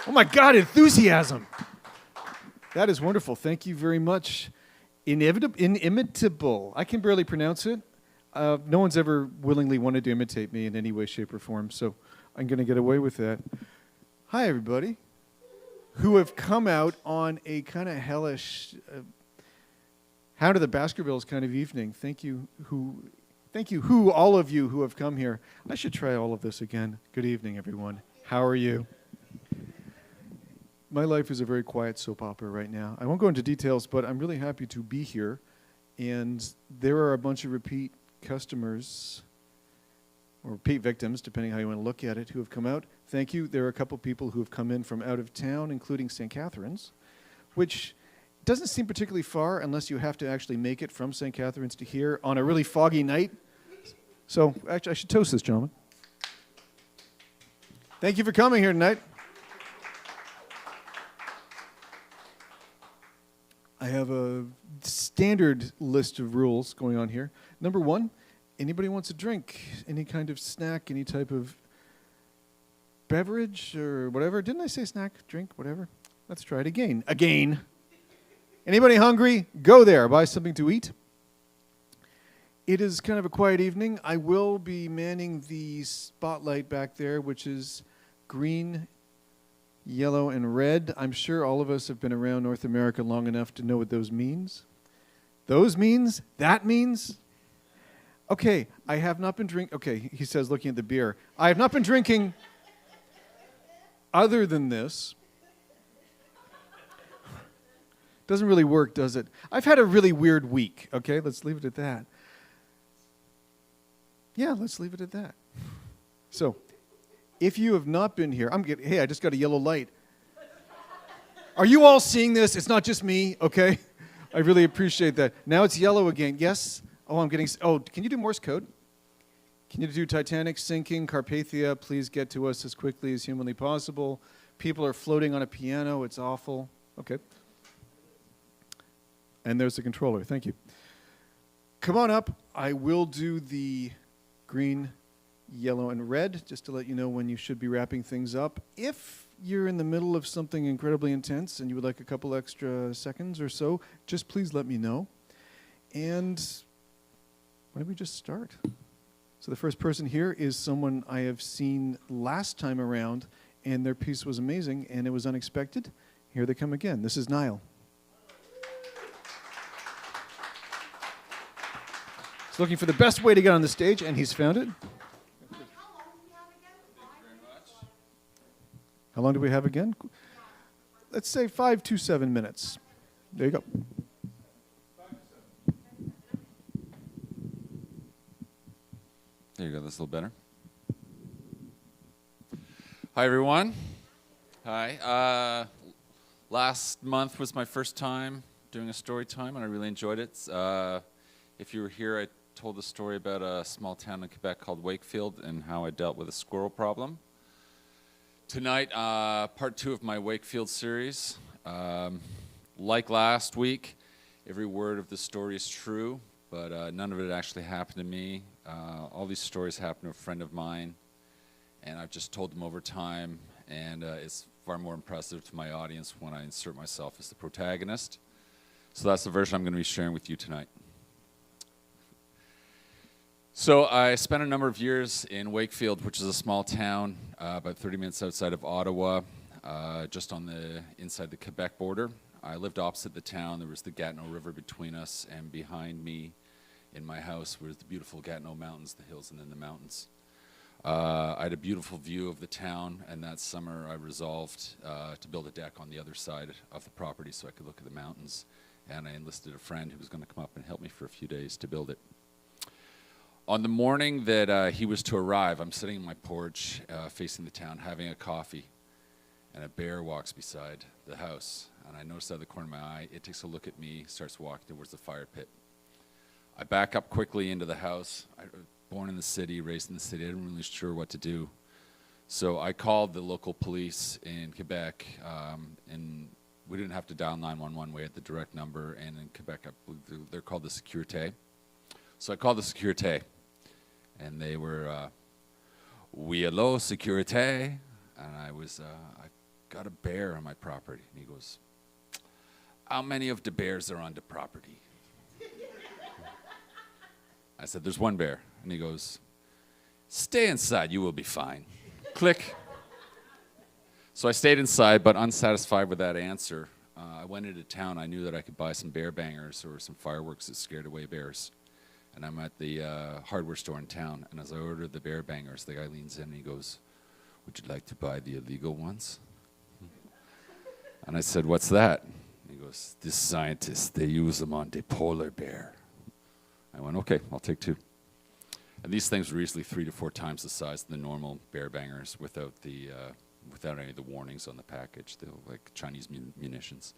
Oh my God, enthusiasm. That is wonderful. Thank you very much. Inimitable. I can barely pronounce it. No one's ever willingly wanted to imitate me in any way, shape, or form, so I'm going to get away with that. Hi, everybody, who have come out on a kind of hellish Hound of the Baskervilles kind of evening. Thank you, all of you who have come here. I should try all of this again. Good evening, everyone. How are you? My life is a very quiet soap opera right now. I won't go into details, but I'm really happy to be here. And there are a bunch of repeat customers, or repeat victims, depending how you want to look at it, who have come out. Thank you. There are a couple people who have come in from out of town, including St. Catharines, which doesn't seem particularly far unless you have to actually make it from St. Catharines to here on a really foggy night. So actually, I should toast this gentleman. Thank you for coming here tonight. I have a standard list of rules going on here. Number one, anybody wants a drink, any kind of snack, any type of beverage or whatever. Didn't I say snack, drink, whatever? Let's try it again. Again. Anybody hungry? Go there. Buy something to eat. It is kind of a quiet evening. I will be manning the spotlight back there, which is green, yellow, and red. I'm sure all of us have been around North America long enough to know what those means. Those means? That means? Okay, I have not been drinking. Okay, he says, looking at the beer. I have not been drinking other than this. Doesn't really work, does it? I've had a really weird week. Okay, let's leave it at that. Yeah, let's leave it at that. So, if you have not been here, hey, I just got a yellow light. Are you all seeing this? It's not just me, okay? I really appreciate that. Now it's yellow again. Yes? Can you do Morse code? Can you do Titanic sinking, Carpathia? Please get to us as quickly as humanly possible. People are floating on a piano. It's awful. Okay. And there's the controller. Thank you. Come on up. I will do the green, yellow, and red, just to let you know when you should be wrapping things up. If you're in the middle of something incredibly intense and you would like a couple extra seconds or so, just please let me know. And why don't we just start? So the first person here is someone I have seen last time around, and their piece was amazing, and it was unexpected. Here they come again. This is Niall. He's looking for the best way to get on the stage, and he's found it. How long do we have again? Let's say 5 to 7 minutes. There you go. There you go. That's a little better. Hi, everyone. Hi. Last month was my first time doing a story time, and I really enjoyed it. If you were here, I told a story about a small town in Quebec called Wakefield and how I dealt with a squirrel problem. Tonight, part 2 of my Wakefield series. Like last week, every word of the story is true, but none of it actually happened to me. All these stories happened to a friend of mine, and I've just told them over time, and it's far more impressive to my audience when I insert myself as the protagonist. So that's the version I'm going to be sharing with you tonight. So I spent a number of years in Wakefield, which is a small town about 30 minutes outside of Ottawa, just on the inside the Quebec border. I lived opposite the town. There was the Gatineau River between us, and behind me in my house was the beautiful Gatineau Mountains, the hills and then the mountains. I had a beautiful view of the town, and that summer I resolved to build a deck on the other side of the property so I could look at the mountains, and I enlisted a friend who was going to come up and help me for a few days to build it. On the morning that he was to arrive, I'm sitting on my porch facing the town having a coffee, and a bear walks beside the house. And I notice out of the corner of my eye, it takes a look at me, starts walking towards the fire pit. I back up quickly into the house. I was born in the city, raised in the city. I wasn't really sure what to do. So I called the local police in Quebec, and we didn't have to dial 911. We had the direct number, and in Quebec, I believe they're called the Sécurité. So I called the Sécurité. And they were, oui, hello, Sécurité. And I got a bear on my property. And he goes, how many of the bears are on the property? I said, there's one bear. And he goes, stay inside, you will be fine. Click. So I stayed inside, but unsatisfied with that answer. I went into town. I knew that I could buy some bear bangers or some fireworks that scared away bears. And I'm at the hardware store in town, and as I ordered the bear bangers, the guy leans in and he goes, would you like to buy the illegal ones? And I said, what's that? He goes, these scientists, they use them on the polar bear. I went, okay, I'll take 2. And these things were easily 3 to 4 times the size of the normal bear bangers without any of the warnings on the package. They were like Chinese munitions.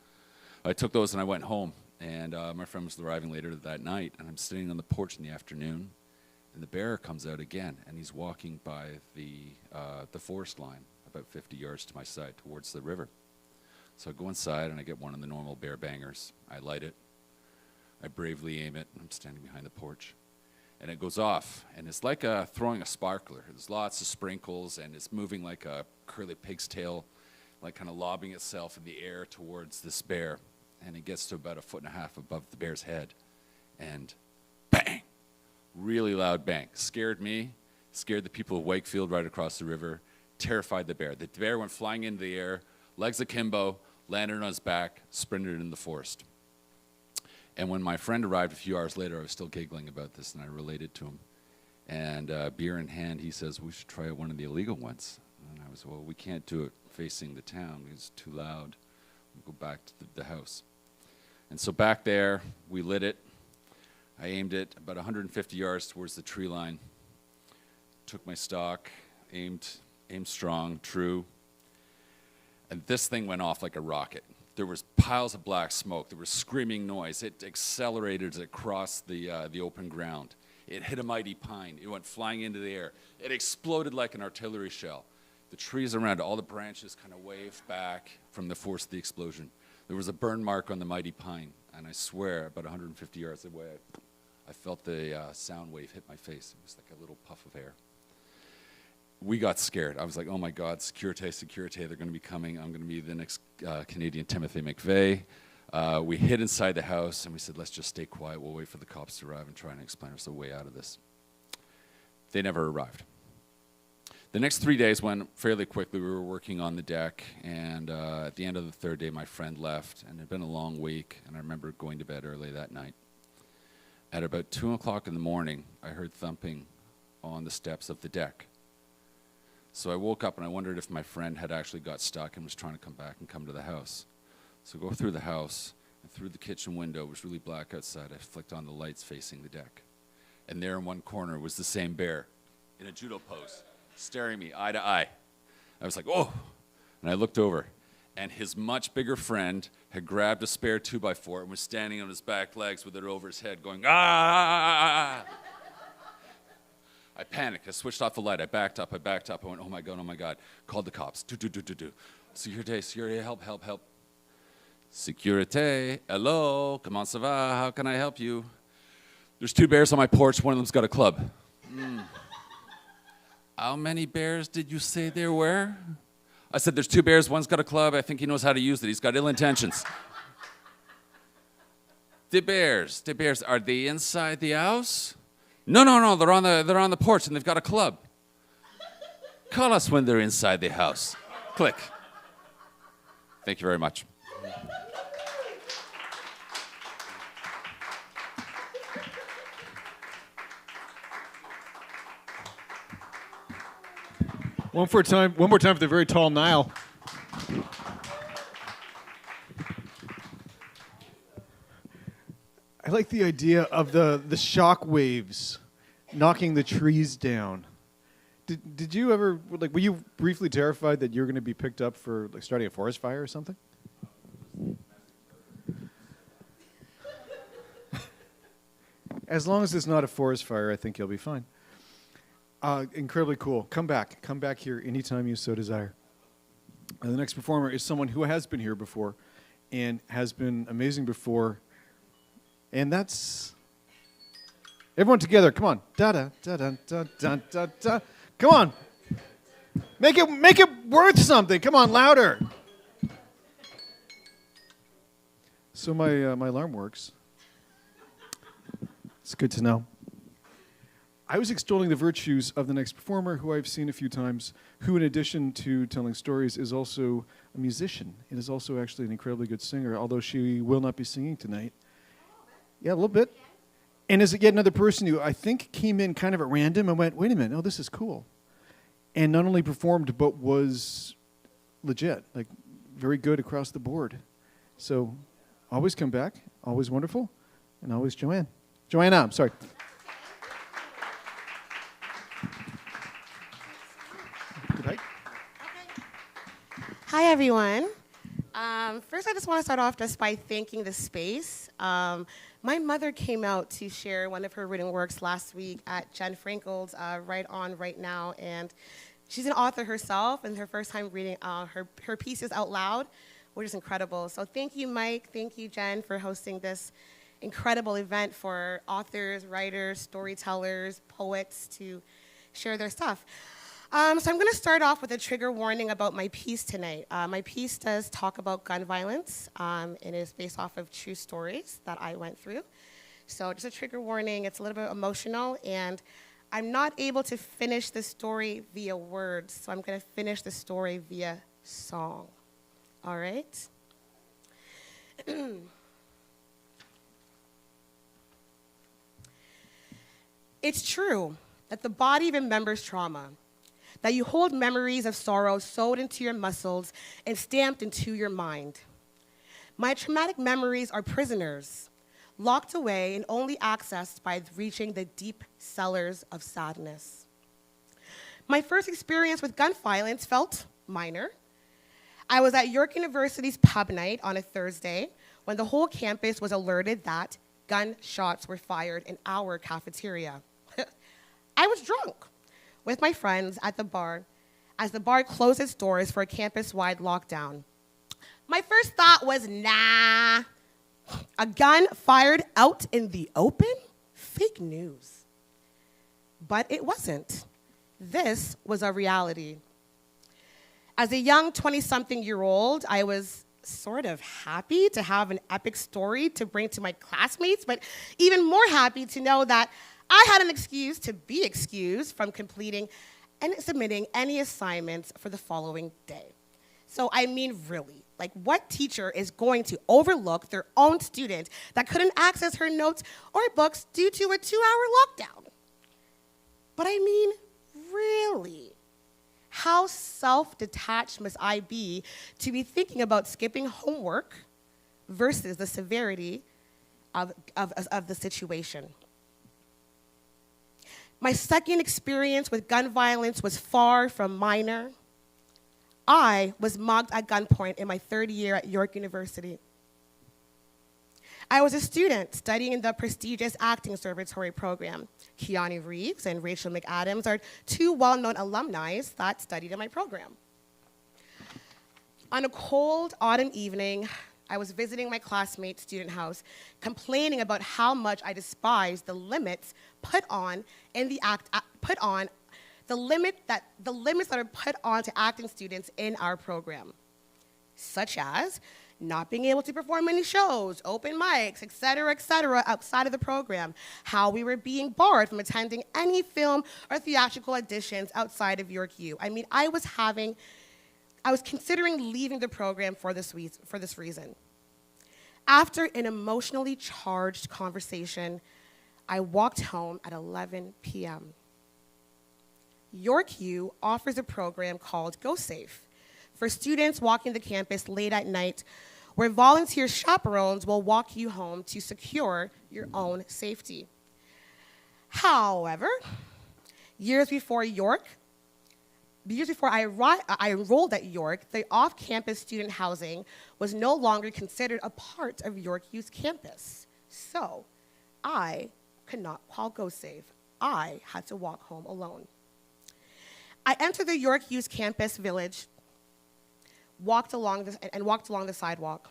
I took those and I went home, and my friend was arriving later that night, and I'm sitting on the porch in the afternoon, and the bear comes out again, and he's walking by the forest line about 50 yards to my side towards the river. So I go inside and I get one of the normal bear bangers. I light it. I bravely aim it. I'm standing behind the porch. And it goes off, and it's like throwing a sparkler. There's lots of sprinkles, and it's moving like a curly pig's tail, like kind of lobbing itself in the air towards this bear. And it gets to about 1.5 feet above the bear's head. And bang! Really loud bang. Scared me, scared the people of Wakefield right across the river, terrified the bear. The bear went flying into the air, legs akimbo, landed on his back, sprinted in the forest. And when my friend arrived a few hours later, I was still giggling about this, and I related to him. And beer in hand, he says, we should try one of the illegal ones. And I was, well, we can't do it facing the town. It's too loud. We'll go back to the house. And so back there, we lit it. I aimed it about 150 yards towards the tree line. Took my stock, aimed strong, true. And this thing went off like a rocket. There was piles of black smoke. There was screaming noise. It accelerated as it crossed the open ground. It hit a mighty pine. It went flying into the air. It exploded like an artillery shell. The trees around it, all the branches kind of waved back from the force of the explosion. There was a burn mark on the mighty pine, and I swear, about 150 yards away, I felt the sound wave hit my face. It was like a little puff of air. We got scared. I was like, oh my God, Sécurité, they're going to be coming. I'm going to be the next Canadian Timothy McVeigh. We hid inside the house, and we said, let's just stay quiet. We'll wait for the cops to arrive and try and explain us the way out of this. They never arrived. The next 3 days went fairly quickly. We were working on the deck, and at the end of the 3rd day, my friend left, and it had been a long week, and I remember going to bed early that night. At about 2 o'clock in the morning, I heard thumping on the steps of the deck. So I woke up and I wondered if my friend had actually got stuck and was trying to come back and come to the house. So I go through the house, and through the kitchen window, it was really black outside. I flicked on the lights facing the deck. And there in one corner was the same bear in a judo pose, staring me eye to eye. I was like, oh! And I looked over, and his much bigger friend had grabbed a spare 2x4 and was standing on his back legs with it over his head going, ah! I panicked. I switched off the light. I backed up. I went, oh my God. Called the cops. Do. Sécurité, help. Sécurité, hello, comment ça va? How can I help you? There's 2 bears on my porch. One of them's got a club. How many bears did you say there were? I said, there's 2 bears. One's got a club. I think he knows how to use it. He's got ill intentions. The bears, are they inside the house? No, they're on the porch and they've got a club. Call us when they're inside the house. Click. Thank you very much. One more time for the very tall Niall. I like the idea of the shock waves knocking the trees down. Did you ever, were you briefly terrified that you were going to be picked up for starting a forest fire or something? As long as it's not a forest fire, I think you'll be fine. Incredibly cool. Come back here anytime you so desire. The next performer is someone who has been here before and has been amazing before. And that's everyone together. Come on, da da da da da da da da. Come on, make it worth something. Come on, louder. So my alarm works. It's good to know. I was extolling the virtues of the next performer, who I've seen a few times, who in addition to telling stories is also a musician and is also actually an incredibly good singer, although she will not be singing tonight. Yeah, a little bit. And is yet another person who I think came in kind of at random and went, wait a minute, oh, this is cool. And not only performed, but was legit, like very good across the board. So always come back, always wonderful, and always Joanna, I'm sorry. Good hike. Hi, everyone. First, I just want to start off just by thanking the space. My mother came out to share one of her written works last week at Jen Frankel's Right On, Right Now, and she's an author herself, and her first time reading her pieces out loud, which is incredible. So thank you, Mike. Thank you, Jen, for hosting this incredible event for authors, writers, storytellers, poets to share their stuff. So I'm going to start off with a trigger warning about my piece tonight. My piece does talk about gun violence, and it is based off of true stories that I went through. So just a trigger warning, it's a little bit emotional, and I'm not able to finish the story via words, so I'm going to finish the story via song. All right? It's true that the body remembers trauma, that you hold memories of sorrow sewed into your muscles and stamped into your mind. My traumatic memories are prisoners, locked away and only accessed by reaching the deep cellars of sadness. My first experience with gun violence felt minor. I was at York University's pub night on a Thursday when the whole campus was alerted that gunshots were fired in our cafeteria. I was drunk with my friends at the bar as the bar closed its doors for a campus-wide lockdown. My first thought was, nah, a gun fired out in the open? Fake news. But it wasn't. This was a reality. As a young 20-something-year-old, I was sort of happy to have an epic story to bring to my classmates, but even more happy to know that I had an excuse to be excused from completing and submitting any assignments for the following day. So I mean, really, like what teacher is going to overlook their own student that couldn't access her notes or books due to a 2-hour lockdown? But I mean, really, how self-detached must I be to be thinking about skipping homework versus the severity of the situation? My second experience with gun violence was far from minor. I was mugged at gunpoint in my third year at York University. I was a student studying in the prestigious acting conservatory program. Keanu Reeves and Rachel McAdams are two well-known alumni that studied in my program. On a cold autumn evening, I was visiting my classmate's student house, complaining about how much I despised the limits put on in the the limits that are put on to acting students in our program, such as not being able to perform any shows, open mics, et cetera, outside of the program, how we were being barred from attending any film or theatrical auditions outside of York U. I mean, I was considering leaving the program for this reason. After an emotionally charged conversation, I walked home at 11 p.m. York U offers a program called Go Safe for students walking the campus late at night, where volunteer chaperones will walk you home to secure your own safety. However, years before I enrolled at York, the off-campus student housing was no longer considered a part of York U's campus. So I could not call Go Safe. I had to walk home alone. I entered the York U's campus village, walked along the sidewalk.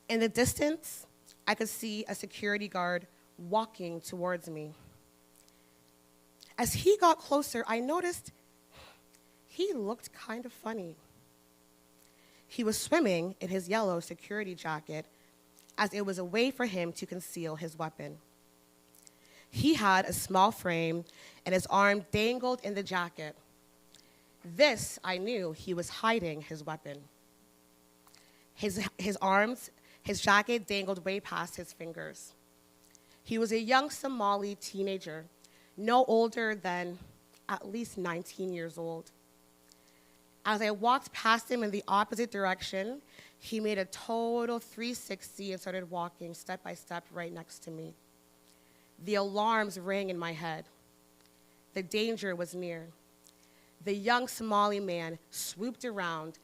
In the distance, I could see a security guard walking towards me. As he got closer, I noticed he looked kind of funny. He was swimming in his yellow security jacket, as it was a way for him to conceal his weapon. He had a small frame, and his arm dangled in the jacket. This, I knew, he was hiding his weapon. His jacket dangled way past his fingers. He was a young Somali teenager, no older than at least 19 years old. As I walked past him in the opposite direction, he made a total 360 and started walking step by step right next to me. The alarms rang in my head. The danger was near. The young Somali man swooped around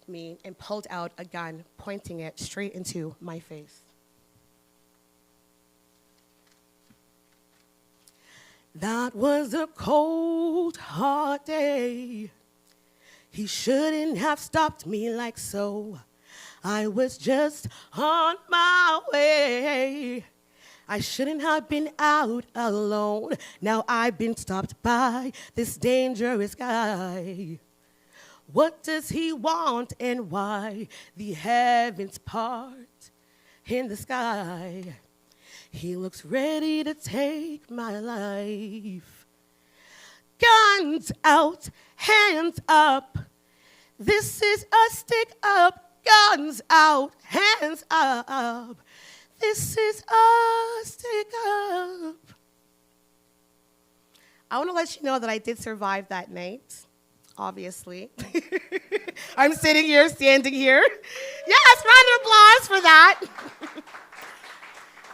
me and pulled out a gun, pointing it straight into my face. That was a cold, hard day. He shouldn't have stopped me like so. I was just on my way. I shouldn't have been out alone. Now I've been stopped by this dangerous guy. What does he want and why? The heavens part in the sky. He looks ready to take my life. Guns out, hands up. This is a stick up. Guns out, hands up. This is a stick up. I want to let you know that I did survive that night, obviously. I'm sitting here, standing here. Yes, round of applause for that.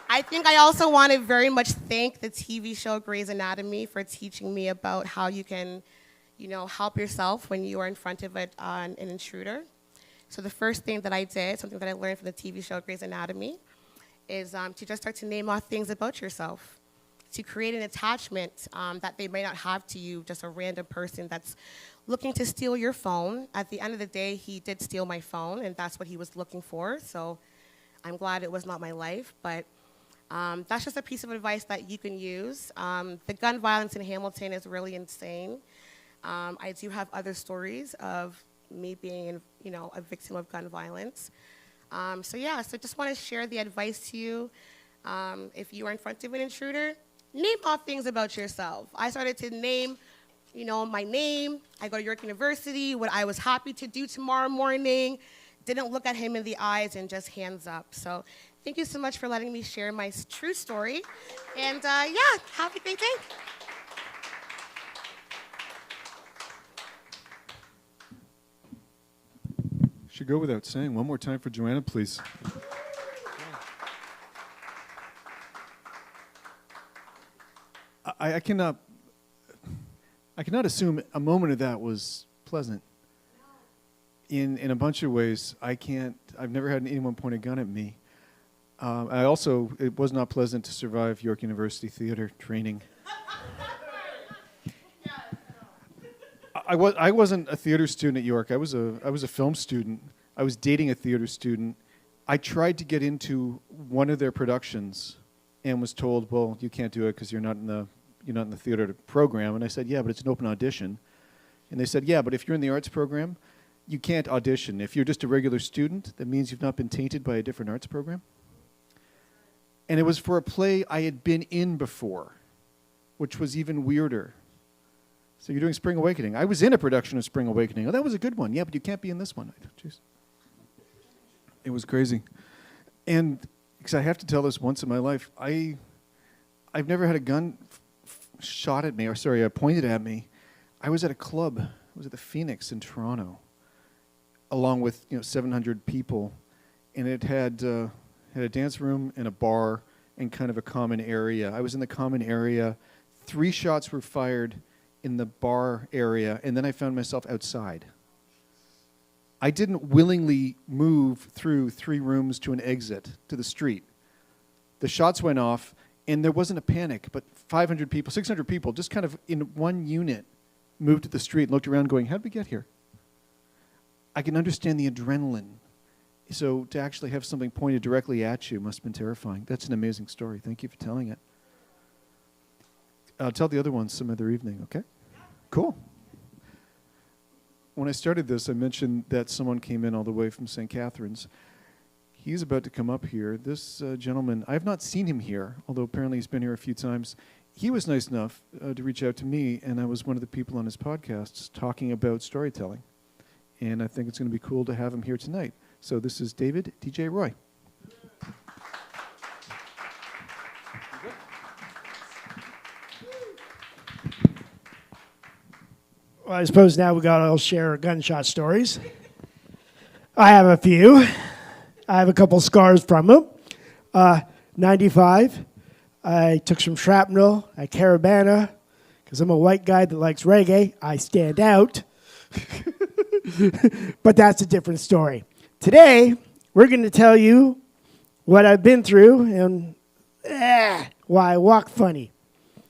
I think I also want to very much thank the TV show Grey's Anatomy for teaching me about how you can, help yourself when you are in front of an intruder. So the first thing that I did, something that I learned from the TV show Grey's Anatomy, is to just start to name off things about yourself, to create an attachment that they may not have to you, just a random person that's looking to steal your phone. At the end of the day, he did steal my phone, and that's what he was looking for, so I'm glad it was not my life, but that's just a piece of advice that you can use. The gun violence in Hamilton is really insane. I do have other stories of me being, a victim of gun violence. So just want to share the advice to you. If you are in front of an intruder, name off things about yourself. I started to name, my name. I go to York University, what I was happy to do tomorrow morning. Didn't look at him in the eyes and just hands up. So thank you so much for letting me share my true story. And have a great day. Should go without saying. One more time for Joanna, please. I cannot assume a moment of that was pleasant. In a bunch of ways, I've never had anyone point a gun at me. It was not pleasant to survive York University theater training. I wasn't a theater student at York. I was a film student. I was dating a theater student. I tried to get into one of their productions, and was told, "Well, you can't do it because you're not in the theater program." And I said, "Yeah, but it's an open audition." And they said, "Yeah, but if you're in the arts program, you can't audition. If you're just a regular student, that means you've not been tainted by a different arts program." And it was for a play I had been in before, which was even weirder. So you're doing Spring Awakening. I was in a production of Spring Awakening. Oh, that was a good one. Yeah, but you can't be in this one. Jeez. It was crazy. And because I have to tell this once in my life, I've never had a gun shot at me, pointed at me. I was at a club. I was at the Phoenix in Toronto, along with 700 people, and it had a dance room and a bar and kind of a common area. I was in the common area. 3 shots were fired in the bar area, and then I found myself outside. I didn't willingly move through 3 rooms to an exit to the street. The shots went off, and there wasn't a panic, but 500 people, 600 people, just kind of in one unit, moved to the street and looked around going, "How did we get here?" I can understand the adrenaline. So to actually have something pointed directly at you must have been terrifying. That's an amazing story. Thank you for telling it. I'll tell the other ones some other evening, okay? Cool. When I started this, I mentioned that someone came in all the way from St. Catharines. He's about to come up here. This gentleman, I have not seen him here, although apparently he's been here a few times. He was nice enough to reach out to me, and I was one of the people on his podcasts talking about storytelling. And I think it's going to be cool to have him here tonight. So this is David DJ Roy. Well, I suppose now we got to all share gunshot stories. I have a few. I have a couple scars from them. 95, I took some shrapnel at Carabana because I'm a white guy that likes reggae. I stand out. But that's a different story. Today, we're going to tell you what I've been through and why I walk funny.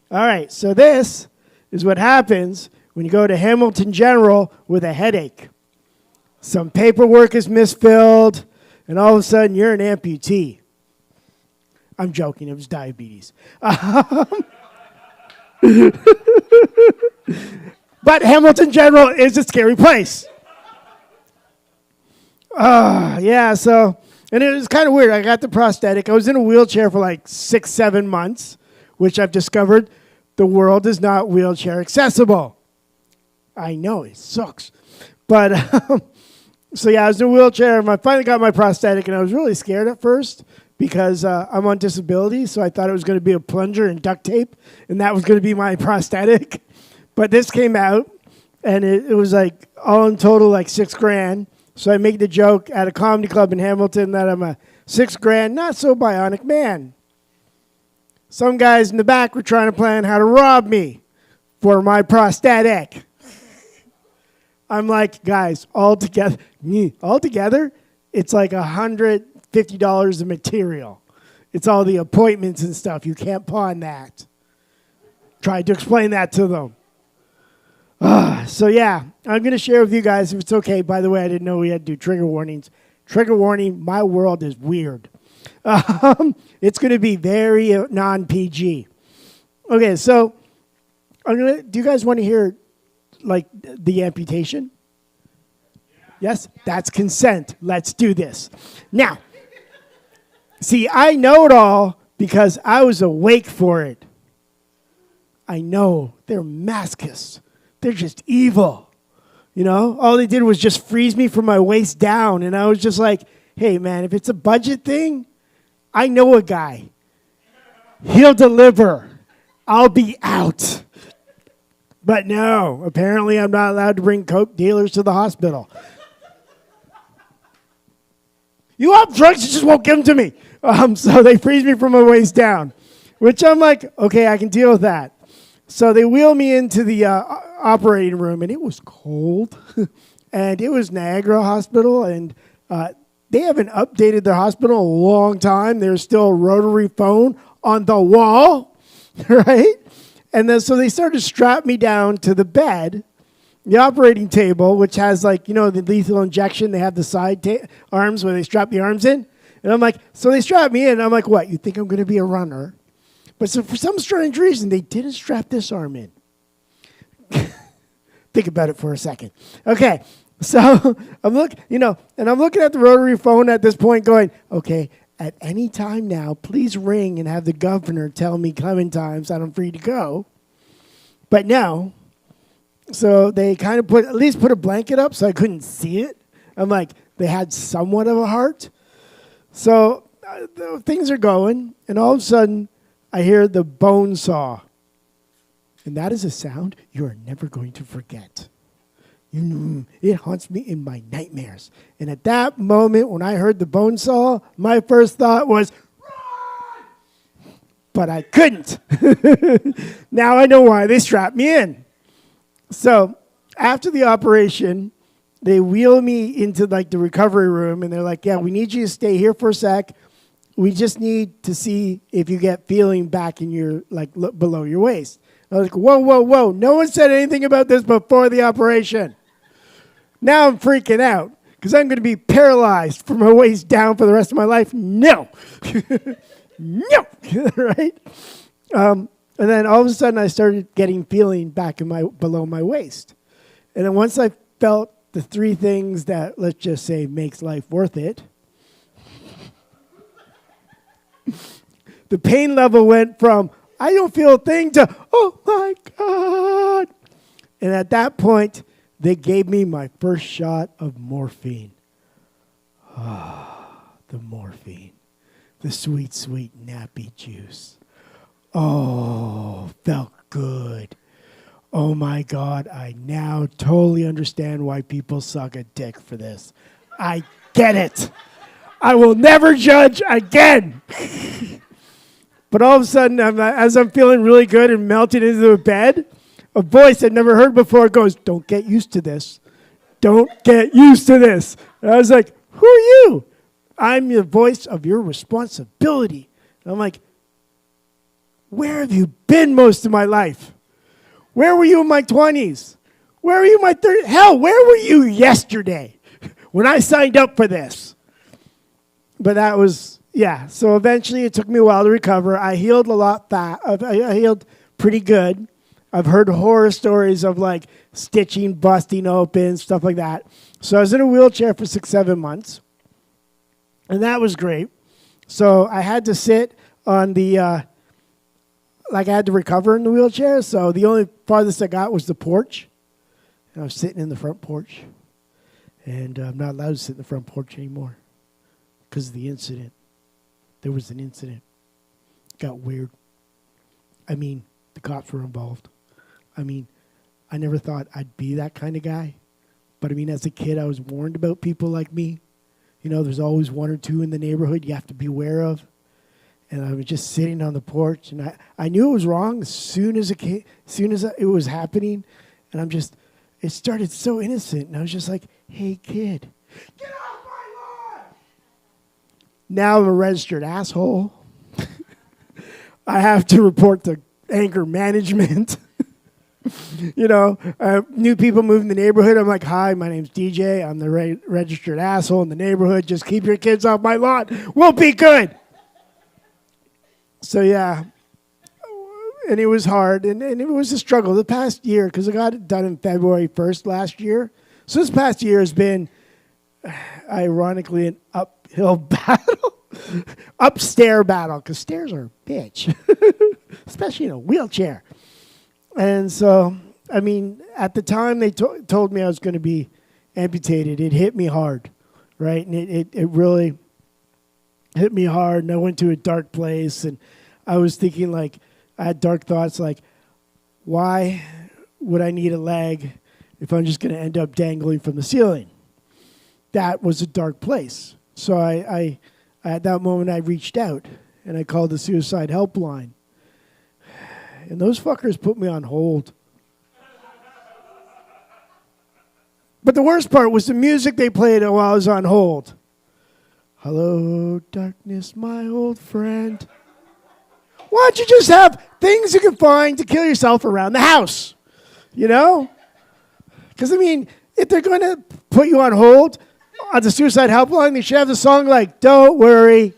All right, so this is what happens when you go to Hamilton General with a headache. Some paperwork is misfilled, and all of a sudden you're an amputee. I'm joking, it was diabetes. But Hamilton General is a scary place. And it was kind of weird. I got the prosthetic. I was in a wheelchair for like 6-7 months, which I've discovered the world is not wheelchair accessible. I know, it sucks. But, I was in a wheelchair, and I finally got my prosthetic, and I was really scared at first because I'm on disability, so I thought it was going to be a plunger and duct tape, and that was going to be my prosthetic. But this came out, and it was like all in total like $6,000. So I make the joke at a comedy club in Hamilton that I'm a $6,000 not so bionic man. Some guys in the back were trying to plan how to rob me for my prosthetic. I'm like, guys, all together, it's like $150 of material. It's all the appointments and stuff. You can't pawn that. Tried to explain that to them. I'm going to share with you guys, if it's okay. By the way, I didn't know we had to do trigger warnings. Trigger warning, my world is weird. It's going to be very non-PG. Okay, so do you guys want to hear like the amputation? Yes? That's consent. Let's do this. Now, see, I know it all because I was awake for it. I know they're masochists. They're just evil. You know, all they did was just freeze me from my waist down. And I was just like, hey, man, if it's a budget thing, I know a guy. He'll deliver. I'll be out. But no, apparently I'm not allowed to bring coke dealers to the hospital. You have drugs, you just won't give them to me. So they freeze me from my waist down, which I'm like, okay, I can deal with that. So they wheel me into the operating room, and it was cold. And it was Niagara Hospital, and they haven't updated their hospital in a long time. There's still a rotary phone on the wall, right? And then so they started to strap me down to the bed, the operating table, which has like, you know, the lethal injection. They have the side arms where they strap the arms in. And I'm like, so they strap me in. And I'm like, what? You think I'm going to be a runner? But so for some strange reason, they didn't strap this arm in. Think about it for a second. Okay, so I'm looking at the rotary phone at this point going, okay, at any time now, please ring and have the governor tell me coming times that I'm free to go. But no. So they kind of at least put a blanket up so I couldn't see it. I'm like, they had somewhat of a heart. So things are going, and all of a sudden, I hear the bone saw. And that is a sound you are never going to forget. It haunts me in my nightmares. And at that moment, when I heard the bone saw, my first thought was, run! But I couldn't. Now I know why they strapped me in. So after the operation, they wheel me into like the recovery room, and they're like, yeah, we need you to stay here for a sec. We just need to see if you get feeling back in your, like, below your waist. I was like, whoa. No one said anything about this before the operation. Now I'm freaking out because I'm going to be paralyzed from my waist down for the rest of my life. No. No. Right? And then all of a sudden I started getting feeling back in below my waist. And then once I felt the three things that, let's just say, makes life worth it, The pain level went from, I don't feel a thing, to, oh my God. And at that point, they gave me my first shot of morphine. The morphine. The sweet, sweet nappy juice. Oh, felt good. Oh my God, I now totally understand why people suck a dick for this. I get it. I will never judge again. But all of a sudden, as I'm feeling really good and melting into the bed, a voice I'd never heard before goes, don't get used to this. Don't get used to this. And I was like, who are you? I'm the voice of your responsibility. And I'm like, where have you been most of my life? Where were you in my 20s? Where were you in my 30s? Hell, where were you yesterday when I signed up for this? But that was, yeah. So eventually it took me a while to recover. I healed a lot I healed pretty good. I've heard horror stories of like stitching, busting open, stuff like that. So I was in a wheelchair for 6-7 months. And that was great. So I had to sit on the, I had to recover in the wheelchair. So the only farthest I got was the porch. And I was sitting in the front porch. And I'm not allowed to sit in the front porch anymore because of the incident. There was an incident. It got weird. I mean, the cops were involved. I mean, I never thought I'd be that kind of guy. But I mean, as a kid, I was warned about people like me. You know, there's always one or two in the neighborhood you have to be aware of. And I was just sitting on the porch, and I knew it was wrong as soon as it was happening. And it started so innocent. And I was just like, hey, kid, get off my lawn! Now I'm a registered asshole. I have to report to anger management. You know, new people move in the neighborhood. I'm like, hi, my name's DJ. I'm the registered asshole in the neighborhood. Just keep your kids off my lawn. We'll be good. So, yeah. And it was hard. And it was a struggle the past year because I got it done in February 1st last year. So this past year has been, ironically, an uphill battle. Upstair battle because stairs are a bitch. Especially in a wheelchair. And so, I mean, at the time they told me I was going to be amputated, it hit me hard, right? And it really hit me hard, and I went to a dark place, and I was thinking, like, I had dark thoughts like, why would I need a leg if I'm just going to end up dangling from the ceiling? That was a dark place. So I at that moment, I reached out, and I called the suicide helpline. And those fuckers put me on hold. But the worst part was the music they played while I was on hold. Hello, darkness, my old friend. Why don't you just have things you can find to kill yourself around the house? You know? Because, I mean, if they're going to put you on hold on the suicide helpline, they should have the song like, Don't Worry.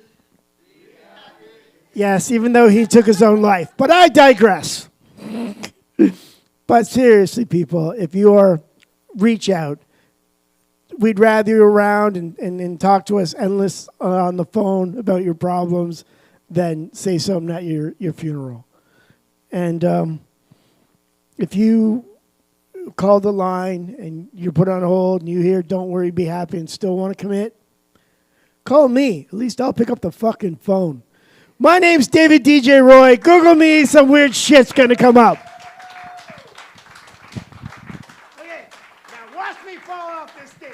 Yes, even though he took his own life. But I digress. But seriously, people, if you reach out. We'd rather you around and talk to us endless on the phone about your problems than say something at your funeral. And if you call the line and you're put on hold and you hear Don't Worry, Be Happy and still want to commit, call me. At least I'll pick up the fucking phone. My name's David DJ Roy. Google me. Some weird shit's going to come up. Okay, now watch me fall off this stage.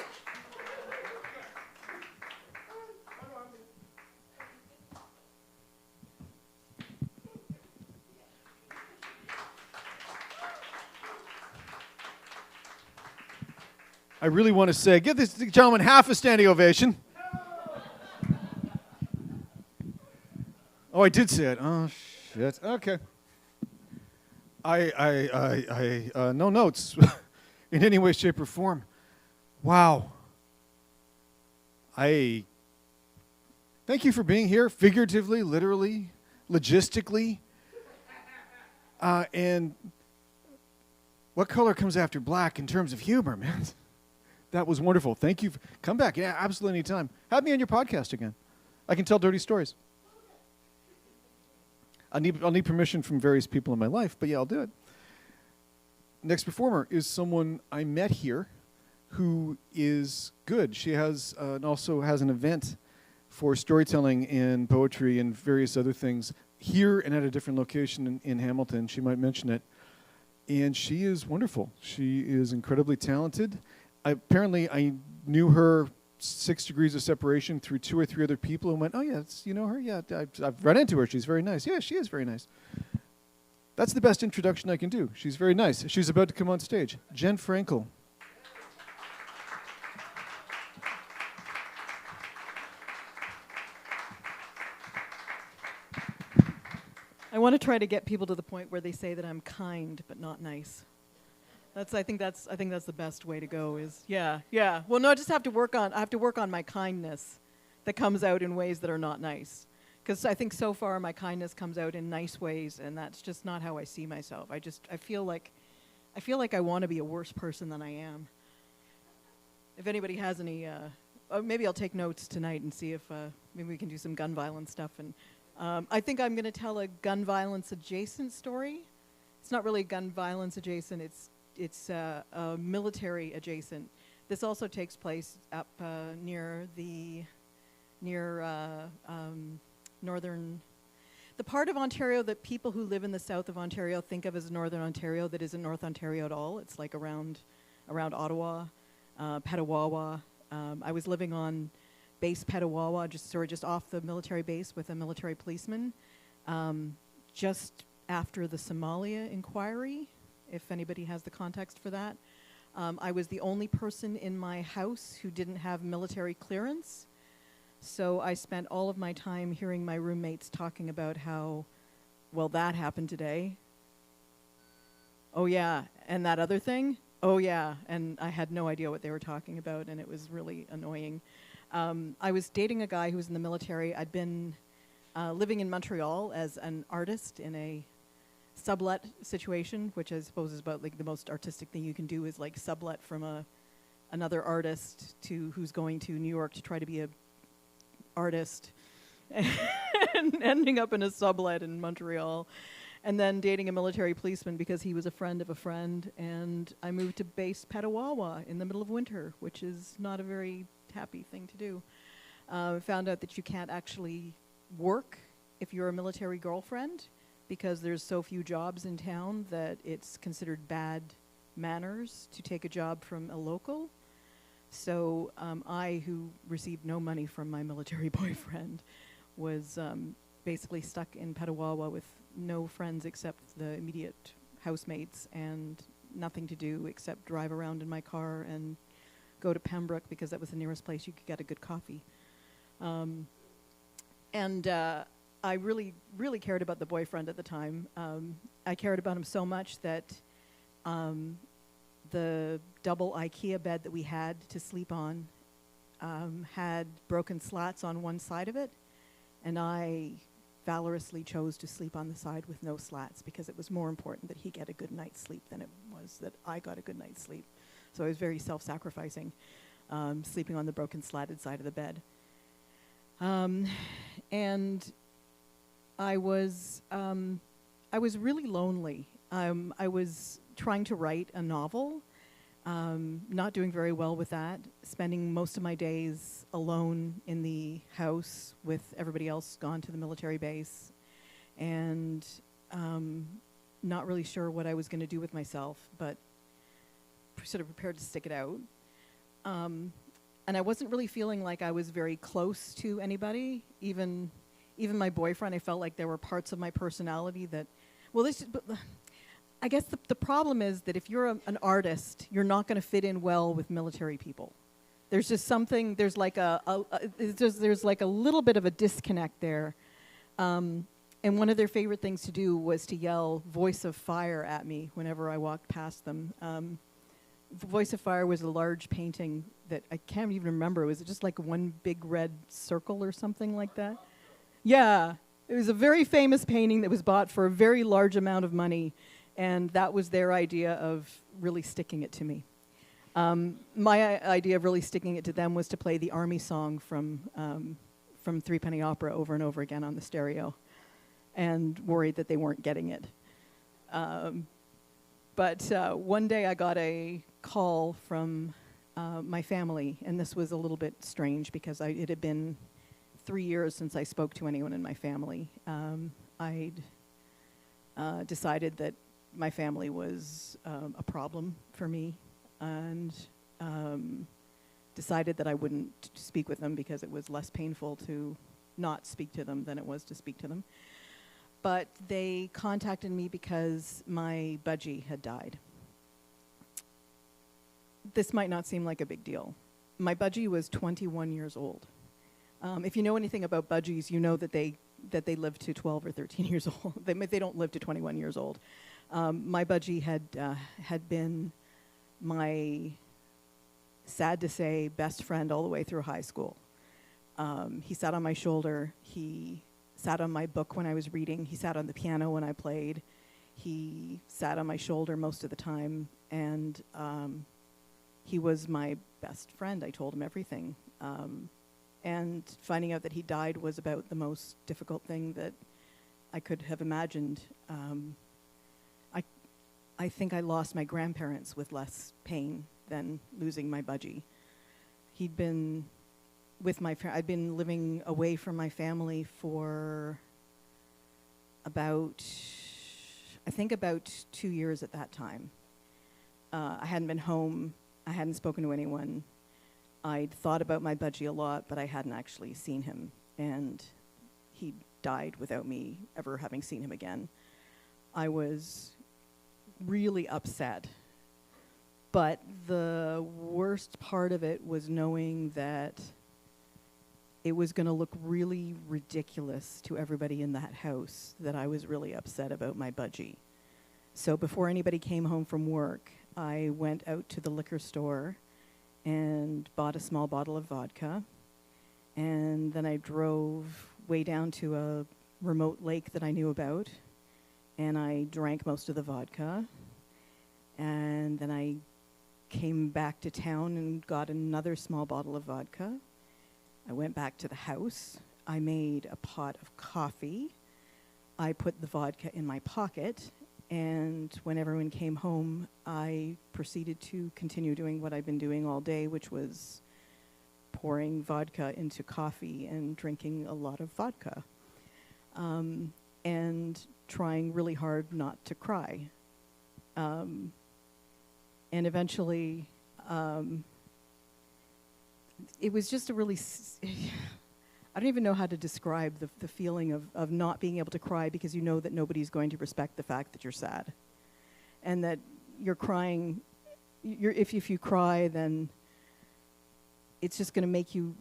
I really want to say, give this gentleman half a standing ovation. Oh, I did say it. Oh, shit. Okay. No notes in any way, shape, or form. Wow. Thank you for being here, figuratively, literally, logistically. And what color comes after black in terms of humor, man? That was wonderful. Thank you. Come back. Yeah, absolutely anytime. Have me on your podcast again. I can tell dirty stories. I'll need permission from various people in my life, but yeah, I'll do it. Next performer is someone I met here who is good. She has and also has an event for storytelling and poetry and various other things here and at a different location in Hamilton. She might mention it. And she is wonderful. She is incredibly talented. Apparently, I knew her 6 degrees of separation through 2 or 3 other people who went, oh, yeah, you know her? Yeah, I've run into her. She's very nice. Yeah, she is very nice. That's the best introduction I can do. She's very nice. She's about to come on stage. Jen Frankel. I want to try to get people to the point where they say that I'm kind but not nice. I think that's the best way to go. Yeah. Well, no, I just have to work on my kindness that comes out in ways that are not nice. Because I think so far my kindness comes out in nice ways, and that's just not how I see myself. I feel like I want to be a worse person than I am. If anybody has any, maybe I'll take notes tonight and see if maybe we can do some gun violence stuff. And I think I'm going to tell a gun violence adjacent story. It's not really gun violence adjacent. It's military adjacent. This also takes place up near northern, the part of Ontario that people who live in the south of Ontario think of as northern Ontario that isn't North Ontario at all. It's like around Ottawa, Petawawa. I was living on base Petawawa, just off the military base with a military policeman, just after the Somalia inquiry, if anybody has the context for that. I was the only person in my house who didn't have military clearance. So I spent all of my time hearing my roommates talking about how, well, that happened today. Oh, yeah. And that other thing? Oh, yeah. And I had no idea what they were talking about, and it was really annoying. I was dating a guy who was in the military. I'd been living in Montreal as an artist in a sublet situation, which I suppose is about like the most artistic thing you can do is like sublet from another artist who's going to New York to try to be a artist and ending up in a sublet in Montreal, and then dating a military policeman because he was a friend of a friend, and I moved to base Petawawa in the middle of winter, which is not a very happy thing to do. Found out that you can't actually work if you're a military girlfriend because there's so few jobs in town that it's considered bad manners to take a job from a local. So I, who received no money from my military boyfriend, was basically stuck in Petawawa with no friends except the immediate housemates and nothing to do except drive around in my car and go to Pembroke because that was the nearest place you could get a good coffee. I really, really cared about the boyfriend at the time. I cared about him so much that the double IKEA bed that we had to sleep on had broken slats on one side of it, and I valorously chose to sleep on the side with no slats because it was more important that he get a good night's sleep than it was that I got a good night's sleep. So I was very self-sacrificing, sleeping on the broken slatted side of the bed. And I was really lonely. I was trying to write a novel, not doing very well with that, spending most of my days alone in the house with everybody else gone to the military base, and not really sure what I was going to do with myself, but sort of prepared to stick it out. And I wasn't really feeling like I was very close to anybody, even my boyfriend. I felt like there were parts of my personality that, I guess the problem is that if you're an artist, you're not going to fit in well with military people. There's just something. There's like there's like a little bit of a disconnect there. And one of their favorite things to do was to yell "Voice of Fire" at me whenever I walked past them. Voice of Fire was a large painting that I can't even remember. Was it just like one big red circle or something like that? Yeah, it was a very famous painting that was bought for a very large amount of money. And that was their idea of really sticking it to me. My idea of really sticking it to them was to play the army song from Threepenny Opera over and over again on the stereo. and worried that they weren't getting it. But one day I got a call from my family, and this was a little bit strange because it had been 3 years since I spoke to anyone in my family. I'd decided that my family was a problem for me, and decided that I wouldn't speak with them because it was less painful to not speak to them than it was to speak to them. But they contacted me because my budgie had died. This might not seem like a big deal. My budgie was 21 years old. If you know anything about budgies, you know that they live to 12 or 13 years old. They don't live to 21 years old. My budgie had been my, sad to say, best friend all the way through high school. He sat on my shoulder. He sat on my book when I was reading. He sat on the piano when I played. He sat on my shoulder most of the time, and he was my best friend. I told him everything. And finding out that he died was about the most difficult thing that I could have imagined. I think I lost my grandparents with less pain than losing my budgie. He'd been with I'd been living away from my family for about 2 years at that time. I hadn't been home. I hadn't spoken to anyone. I'd thought about my budgie a lot, but I hadn't actually seen him. And he died without me ever having seen him again. I was really upset. But the worst part of it was knowing that it was going to look really ridiculous to everybody in that house that I was really upset about my budgie. So before anybody came home from work, I went out to the liquor store and bought a small bottle of vodka. And then I drove way down to a remote lake that I knew about, and I drank most of the vodka. And then I came back to town and got another small bottle of vodka. I went back to the house. I made a pot of coffee. I put the vodka in my pocket, and when everyone came home, I proceeded to continue doing what I've been doing all day, which was pouring vodka into coffee and drinking a lot of vodka, and trying really hard not to cry. And eventually, it was just a really, I don't even know how to describe the feeling of not being able to cry, because you know that nobody's going to respect the fact that you're sad. And that you're crying, if you cry, then it's just going to make you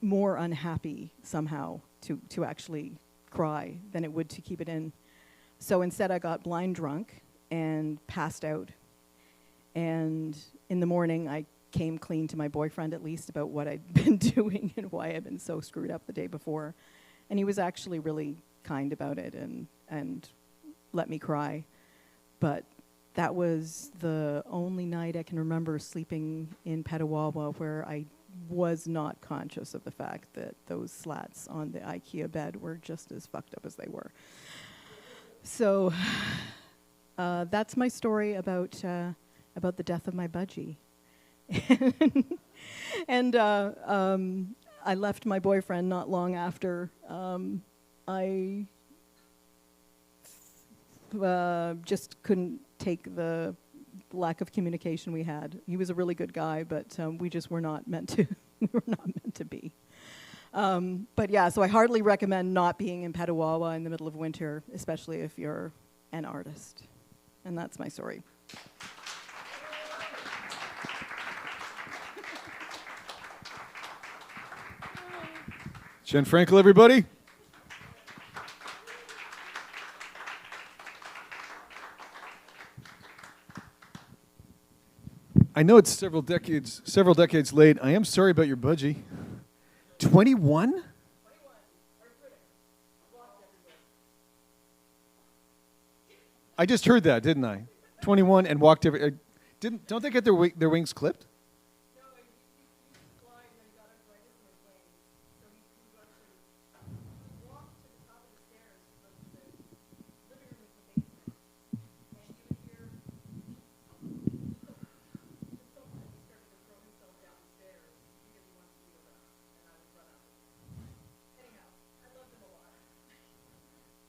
more unhappy somehow to actually cry than it would to keep it in. So instead I got blind drunk and passed out. And in the morning I came clean to my boyfriend, at least, about what I'd been doing and why I'd been so screwed up the day before. And he was actually really kind about it and let me cry. But that was the only night I can remember sleeping in Petawawa where I was not conscious of the fact that those slats on the IKEA bed were just as fucked up as they were. So that's my story about the death of my budgie. And I left my boyfriend not long after. I just couldn't take the lack of communication we had. He was a really good guy, but we just were not meant to. We were not meant to be. But yeah, so I hardly recommend not being in Petawawa in the middle of winter, especially if you're an artist. And that's my story. Jen Frankel, everybody. I know it's several decades late. I am sorry about your budgie. 21? I just heard that, didn't I? 21 and walked every. Don't they get their wings clipped?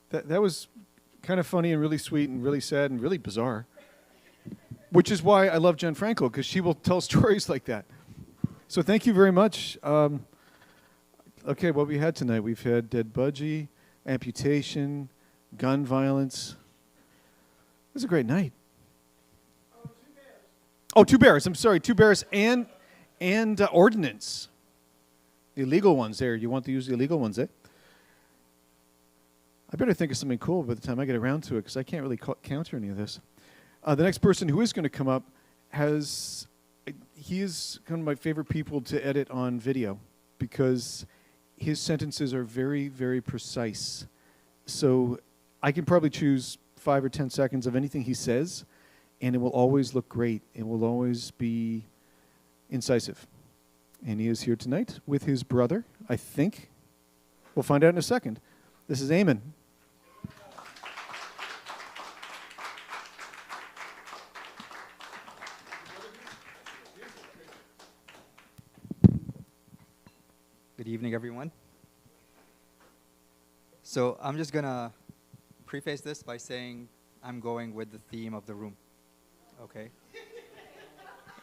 That was kind of funny and really sweet and really sad and really bizarre. Which is why I love Jen Frankel, because she will tell stories like that. So thank you very much. Okay, what we had tonight, we've had dead budgie, amputation, gun violence. It was a great night. Oh, two bears. I'm sorry, two bears and ordnance. The illegal ones there. You want to use the illegal ones, eh? I better think of something cool by the time I get around to it, because I can't really counter any of this. The next person who is going to come up he is kind of my favorite people to edit on video, because his sentences are very, very precise. So I can probably choose 5 or 10 seconds of anything he says, and it will always look great. It will always be incisive. And he is here tonight with his brother, I think. We'll find out in a second. This is Eamon. Good evening, everyone. So I'm just going to preface this by saying I'm going with the theme of the room, okay?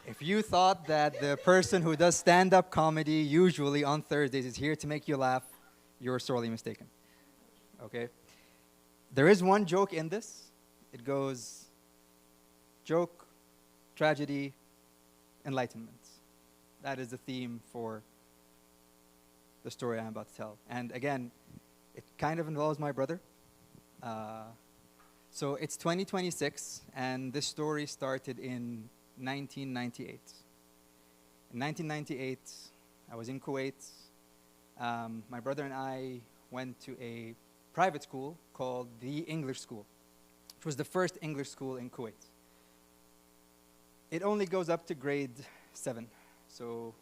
If you thought that the person who does stand-up comedy usually on Thursdays is here to make you laugh, you're sorely mistaken, okay? There is one joke in this. It goes, joke, tragedy, enlightenment. That is the theme for the story I'm about to tell. And again, it kind of involves my brother. So it's 2026, and this story started in 1998. In 1998, I was in Kuwait. My brother and I went to a private school called the English School, which was the first English school in Kuwait. It only goes up to grade 7. So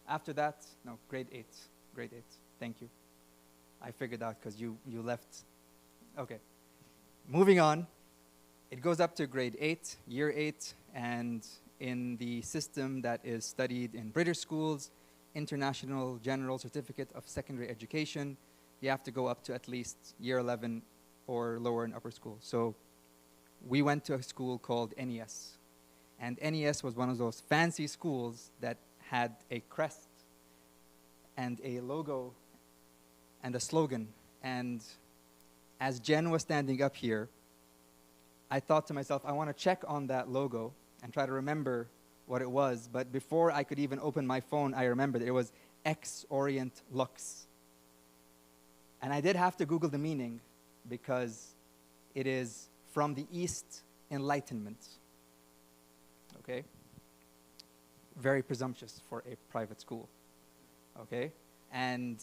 after that, no, grade 8. Grade 8. Thank you. I figured out because you left. Okay. Moving on. It goes up to grade 8, year 8, and in the system that is studied in British schools, International General Certificate of Secondary Education, you have to go up to at least year 11 or lower in upper school. So we went to a school called NES. And NES was one of those fancy schools that had a crest and a logo and a slogan. And as Jen was standing up here, I thought to myself, I want to check on that logo and try to remember what it was. But before I could even open my phone, I remembered it was Ex Orient Lux. And I did have to Google the meaning, because it is from the East Enlightenment. Okay? Very presumptuous for a private school. Okay? And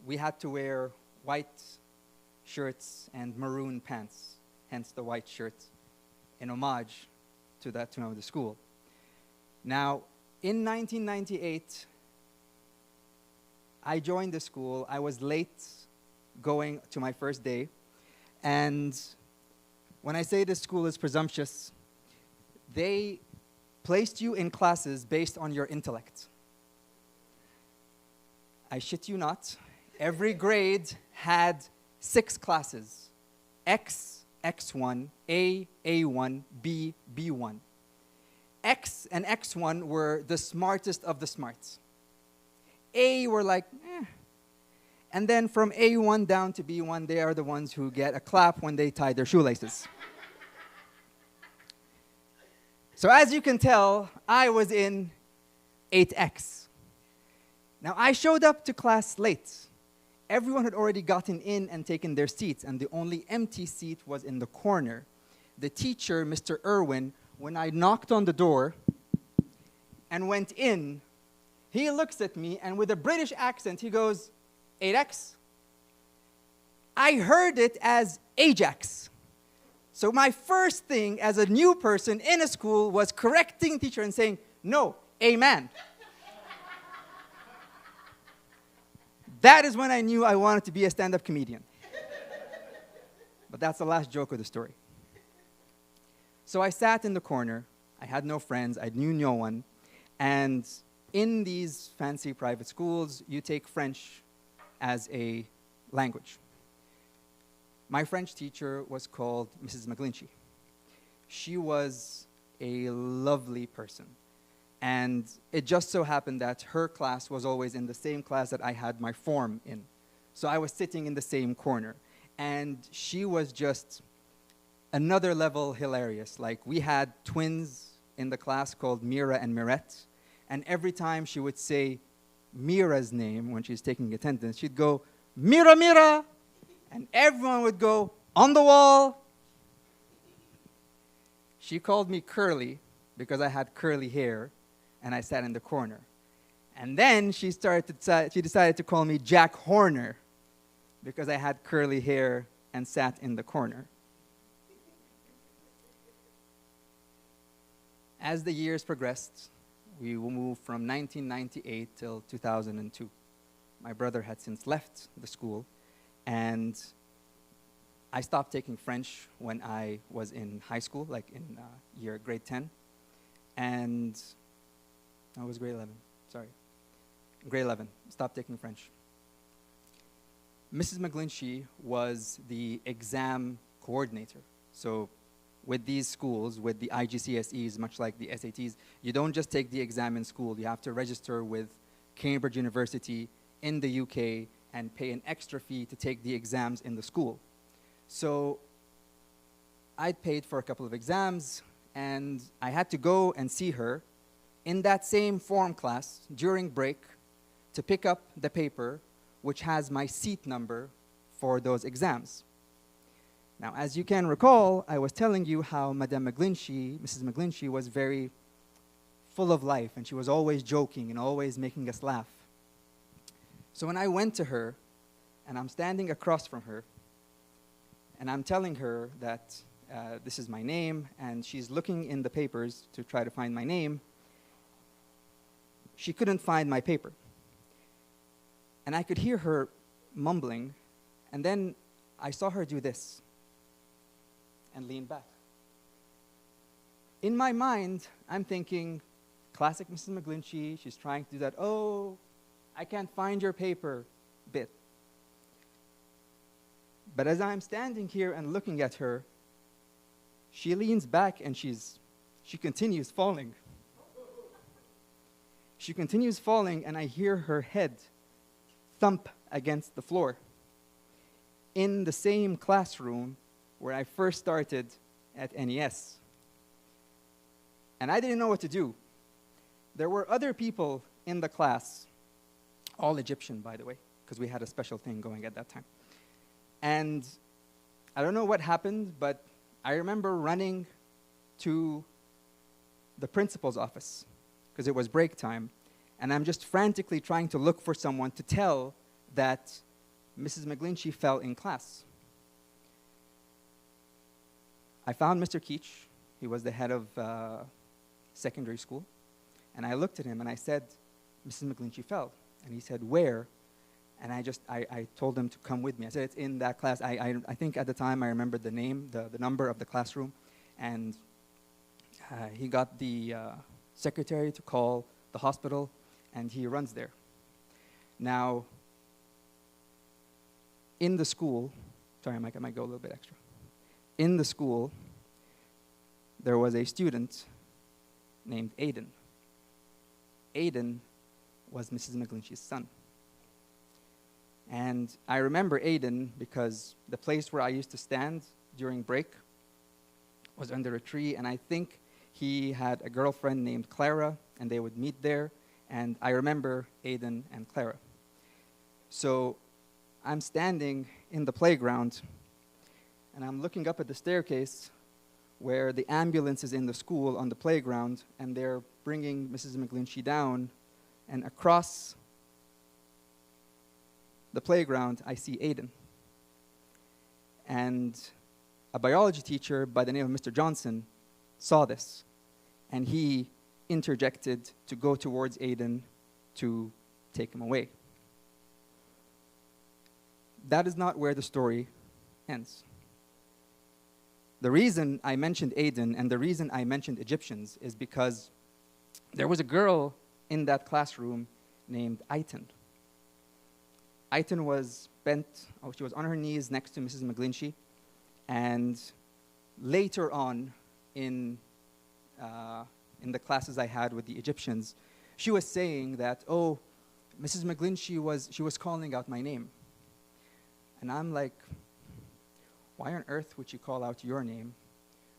we had to wear white shirts and maroon pants, hence the white shirt, in homage to that to the school. Now, in 1998, I joined the school. I was late going to my first day. And when I say this school is presumptuous, they placed you in classes based on your intellect. I shit you not. Every grade had 6 classes. X, X1, A, A1, B, B1. X and X1 were the smartest of the smarts. A were like, eh. And then from A1 down to B1, they are the ones who get a clap when they tie their shoelaces. So as you can tell, I was in 8X. Now, I showed up to class late. Everyone had already gotten in and taken their seats, and the only empty seat was in the corner. The teacher, Mr. Irwin, when I knocked on the door and went in, he looks at me, and with a British accent, he goes, 8X? I heard it as Ajax. So my first thing as a new person in a school was correcting teacher and saying, no, amen. That is when I knew I wanted to be a stand-up comedian. But that's the last joke of the story. So I sat in the corner. I had no friends. I knew no one. And in these fancy private schools, you take French as a language. My French teacher was called Mrs. McGlinchey. She was a lovely person. And it just so happened that her class was always in the same class that I had my form in. So I was sitting in the same corner. And she was just another level hilarious. Like, we had twins in the class called Mira and Mirette. And every time she would say Mira's name when she's taking attendance, she'd go, "Mira, Mira!" And everyone would go, "On the wall!" She called me Curly because I had curly hair and I sat in the corner. And then she decided to call me Jack Horner because I had curly hair and sat in the corner. As the years progressed, we moved from 1998 till 2002. My brother had since left the school, and I stopped taking French when I was in high school, like in grade 10. And I was grade 11, sorry. Grade 11, stopped taking French. Mrs. McGlinchey was the exam coordinator. So with these schools, with the IGCSEs, much like the SATs, you don't just take the exam in school. You have to register with Cambridge University in the UK and pay an extra fee to take the exams in the school. So I'd paid for a couple of exams, and I had to go and see her in that same form class during break to pick up the paper which has my seat number for those exams. Now, as you can recall, I was telling you how Madame McGlinchey, Mrs. McGlinchey, was very full of life, and she was always joking and always making us laugh. So when I went to her, and I'm standing across from her, and I'm telling her that this is my name, and she's looking in the papers to try to find my name, she couldn't find my paper. And I could hear her mumbling, and then I saw her do this and lean back. In my mind, I'm thinking, classic Mrs. McGlinchey, she's trying to do that, "Oh, I can't find your paper" bit. But as I'm standing here and looking at her, she leans back and she continues falling. She continues falling, and I hear her head thump against the floor in the same classroom where I first started at NES. And I didn't know what to do. There were other people in the class, all Egyptian, by the way, because we had a special thing going at that time. And I don't know what happened, but I remember running to the principal's office because it was break time, and I'm just frantically trying to look for someone to tell that Mrs. McGlinchey fell in class. I found Mr. Keach. He was the head of secondary school. And I looked at him and I said, "Mrs. McGlinchey fell." And he said, "Where?" And I told him to come with me. I said, "It's in that class." I think at the time I remembered the name, the number of the classroom. And he got the secretary to call the hospital, and he runs there. Now, in the school, sorry, I might go a little bit extra. In the school, there was a student named Aiden. Aiden was Mrs. McGlinchey's son. And I remember Aiden because the place where I used to stand during break was under a tree, and I think he had a girlfriend named Clara, and they would meet there, and I remember Aiden and Clara. So I'm standing in the playground, and I'm looking up at the staircase where the ambulance is in the school on the playground, and they're bringing Mrs. McGlinchey down, and across the playground, I see Aiden. And a biology teacher by the name of Mr. Johnson saw this, and he interjected to go towards Aiden to take him away. That is not where the story ends. The reason I mentioned Aiden and the reason I mentioned Egyptians is because there was a girl in that classroom named Aitan. Aitan was bent, she was on her knees next to Mrs. McGlinchey, And later on in the classes I had with the Egyptians, she was saying that, oh, Mrs. McGlynn, she was calling out my name. And I'm like, why on earth would she call out your name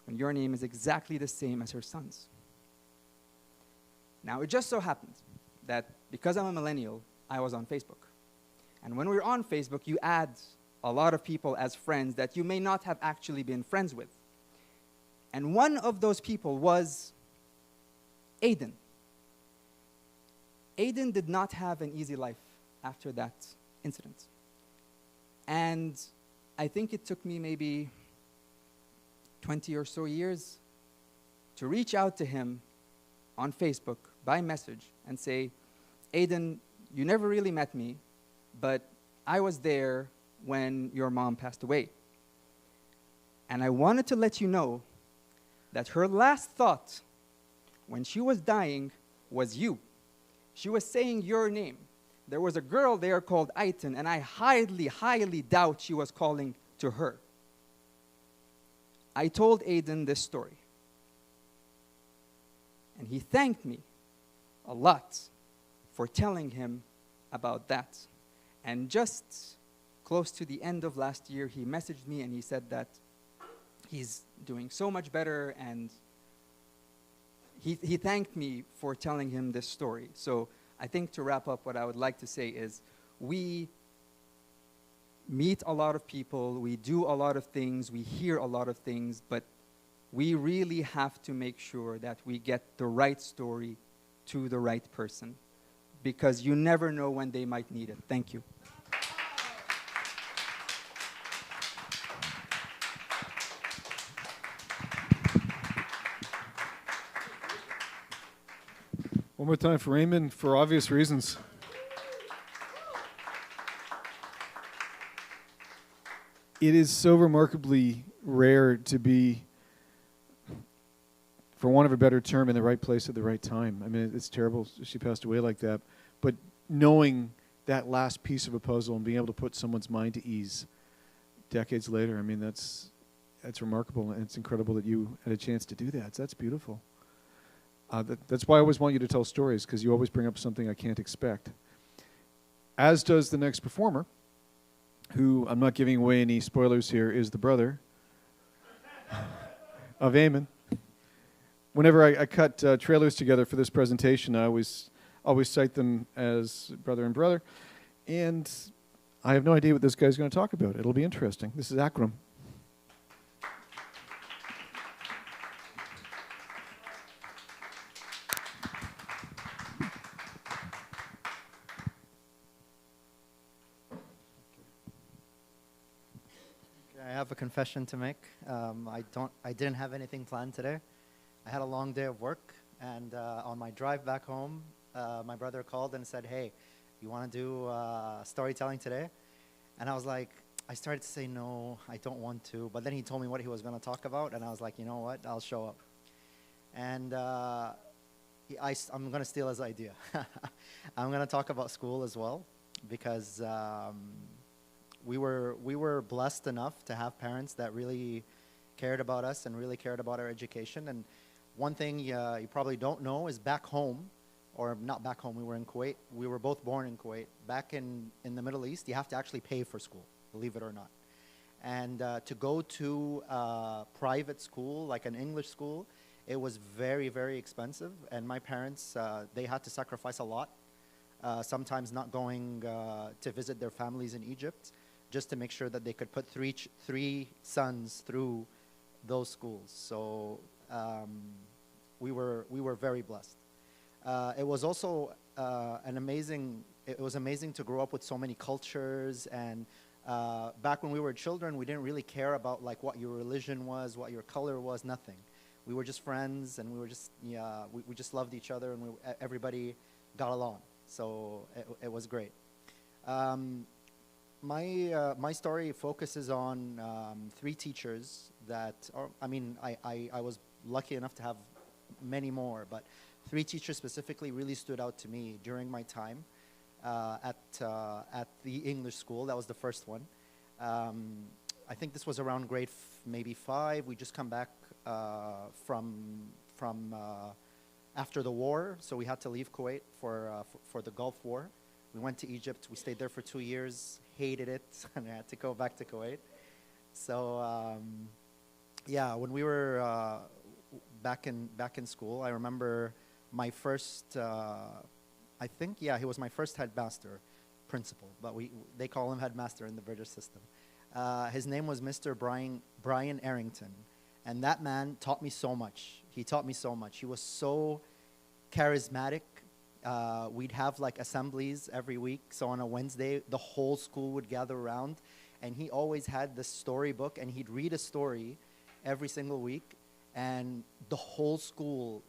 when your name is exactly the same as her son's? Now, it just so happened that because I'm a millennial, I was on Facebook. And when we're on Facebook, you add a lot of people as friends that you may not have actually been friends with. And one of those people was Aiden. Aiden did not have an easy life after that incident. And I think it took me maybe 20 or so years to reach out to him on Facebook by message and say, Aiden, you never really met me, but I was there when your mom passed away. And I wanted to let you know that her last thought when she was dying was you. She was saying your name. There was a girl there called Aitan, and I highly, highly doubt she was calling to her. I told Aiden this story. And he thanked me a lot for telling him about that. And just close to the end of last year, he messaged me and he said that he's doing so much better, and he thanked me for telling him this story. So I think to wrap up, what I would like to say is we meet a lot of people, we do a lot of things, we hear a lot of things, but we really have to make sure that we get the right story to the right person, because you never know when they might need it. Thank you. One more time for Raymond, for obvious reasons. It is so remarkably rare to be, for want of a better term, in the right place at the right time. I mean, it's terrible she passed away like that. But knowing that last piece of a puzzle and being able to put someone's mind to ease decades later, I mean, that's remarkable. And it's incredible that you had a chance to do that. So that's beautiful. That's why I always want you to tell stories, because you always bring up something I can't expect. As does the next performer, who, I'm not giving away any spoilers here, is the brother of Eamon. Whenever I cut trailers together for this presentation, I always cite them as brother and brother. And I have no idea what this guy's going to talk about. It'll be interesting. This is Akram. I have a confession to make. I didn't have anything planned today. I had a long day of work, and on my drive back home, my brother called and said, "Hey, you want to do storytelling today?" And I was like, I started to say no, I don't want to. But then he told me what he was going to talk about, and I was like, you know what? I'll show up. And I'm going to steal his idea. I'm going to talk about school as well, because we were blessed enough to have parents that really cared about us and really cared about our education. And one thing you probably don't know is back home, or not back home, we were in Kuwait. We were both born in Kuwait. Back in the Middle East, you have to actually pay for school, believe it or not. And to go to a private school, like an English school, it was very, very expensive. And my parents, they had to sacrifice a lot, sometimes not going to visit their families in Egypt, just to make sure that they could put three sons through those schools. So we were very blessed. It was also it was amazing to grow up with so many cultures. And back when we were children, we didn't really care about like what your religion was, what your color was, nothing. We were just friends, and we were just we just loved each other, and everybody got along. So it was great. My story focuses on three teachers that, I was lucky enough to have many more, but three teachers specifically really stood out to me during my time at the English school. That was the first one. I think this was around grade maybe 5. We just come back from after the war, so we had to leave Kuwait for the Gulf War. We went to Egypt. We stayed there for 2 years, hated it, and I had to go back to Kuwait. So yeah, when we were back in school, I remember my first. I think he was my first headmaster, principal, but they call him headmaster in the British system. His name was Mr. Brian Arrington, and that man taught me so much. He taught me so much. He was so charismatic. We'd have like assemblies every week. So on a Wednesday, the whole school would gather around, and he always had this storybook, and he'd read a story every single week, and the whole school,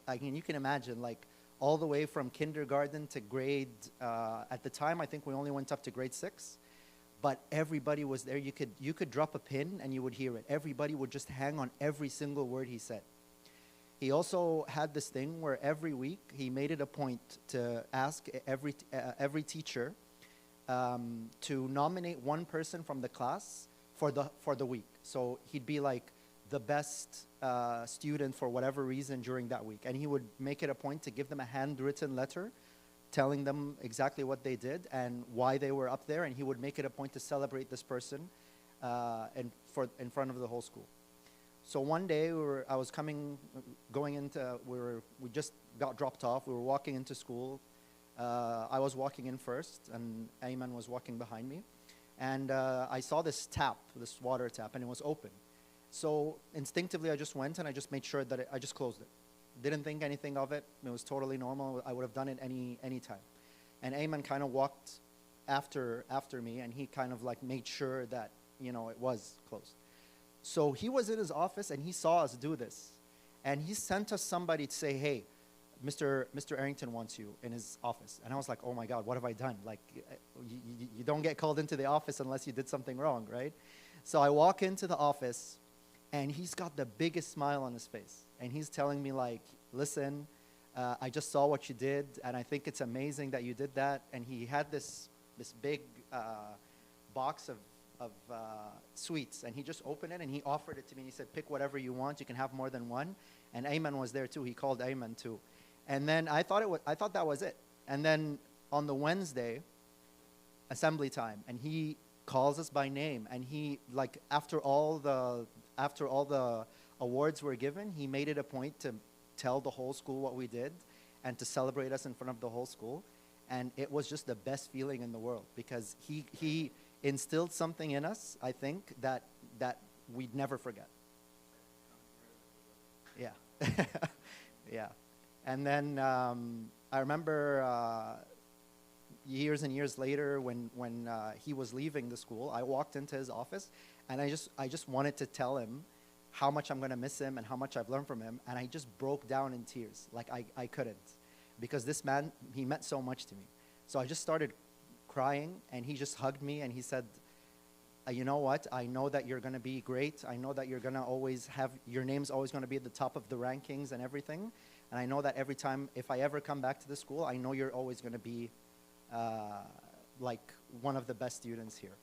I mean, you can imagine, like, all the way from kindergarten to grade, at the time, I think we only went up to grade 6, but everybody was there. You could drop a pin and you would hear it. Everybody would just hang on every single word he said. He also had this thing where every week he made it a point to ask every teacher to nominate one person from the class for the week. So he'd be like the best student for whatever reason during that week, and he would make it a point to give them a handwritten letter telling them exactly what they did and why they were up there, and he would make it a point to celebrate this person in front of the whole school. So one day we just got dropped off. We were walking into school. I was walking in first, and Ayman was walking behind me. And I saw this water tap, and it was open. So instinctively, I just went and I just made sure that I just closed it. Didn't think anything of it. It was totally normal. I would have done it any time. And Ayman kind of walked after me, and he kind of like made sure that, you know, it was closed. So he was in his office, and he saw us do this. And he sent us somebody to say, hey, Mr. Arrington wants you in his office. And I was like, oh my God, what have I done? Like, you don't get called into the office unless you did something wrong, right? So I walk into the office, and he's got the biggest smile on his face. And he's telling me, like, listen, I just saw what you did, and I think it's amazing that you did that. And he had this big box of sweets, and he just opened it, and he offered it to me. He said, pick whatever you want. You can have more than one. And Ayman was there, too. He called Ayman, too. And then I thought that was it. And then on the Wednesday, assembly time, and he calls us by name, and he, like, after all the awards were given, he made it a point to tell the whole school what we did and to celebrate us in front of the whole school. And it was just the best feeling in the world, because he instilled something in us, I think, that we'd never forget. Yeah. Yeah. And then I remember years and years later, when he was leaving the school, I walked into his office, and I just wanted to tell him how much I'm going to miss him and how much I've learned from him. And I just broke down in tears. Like, I couldn't, because this man, he meant so much to me. So I just started crying, and he just hugged me, and he said, you know what, I know that you're going to be great. I know that you're going to always have, your name's always going to be at the top of the rankings and everything. And I know that every time, if I ever come back to the school, I know you're always going to be like one of the best students here.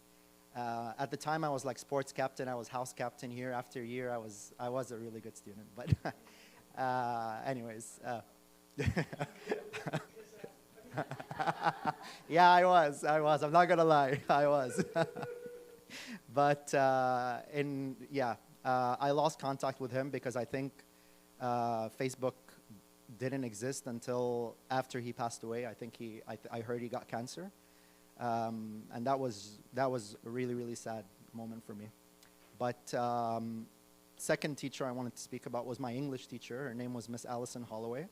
At the time, I was like sports captain. I was house captain year after year. I was a really good student. But anyways. Yeah, I was. I'm not going to lie. I was. But I lost contact with him because I think Facebook didn't exist until after he passed away. I think I heard he got cancer. And that was a really, really sad moment for me. But second teacher I wanted to speak about was my English teacher. Her name was Miss Allison Holloway.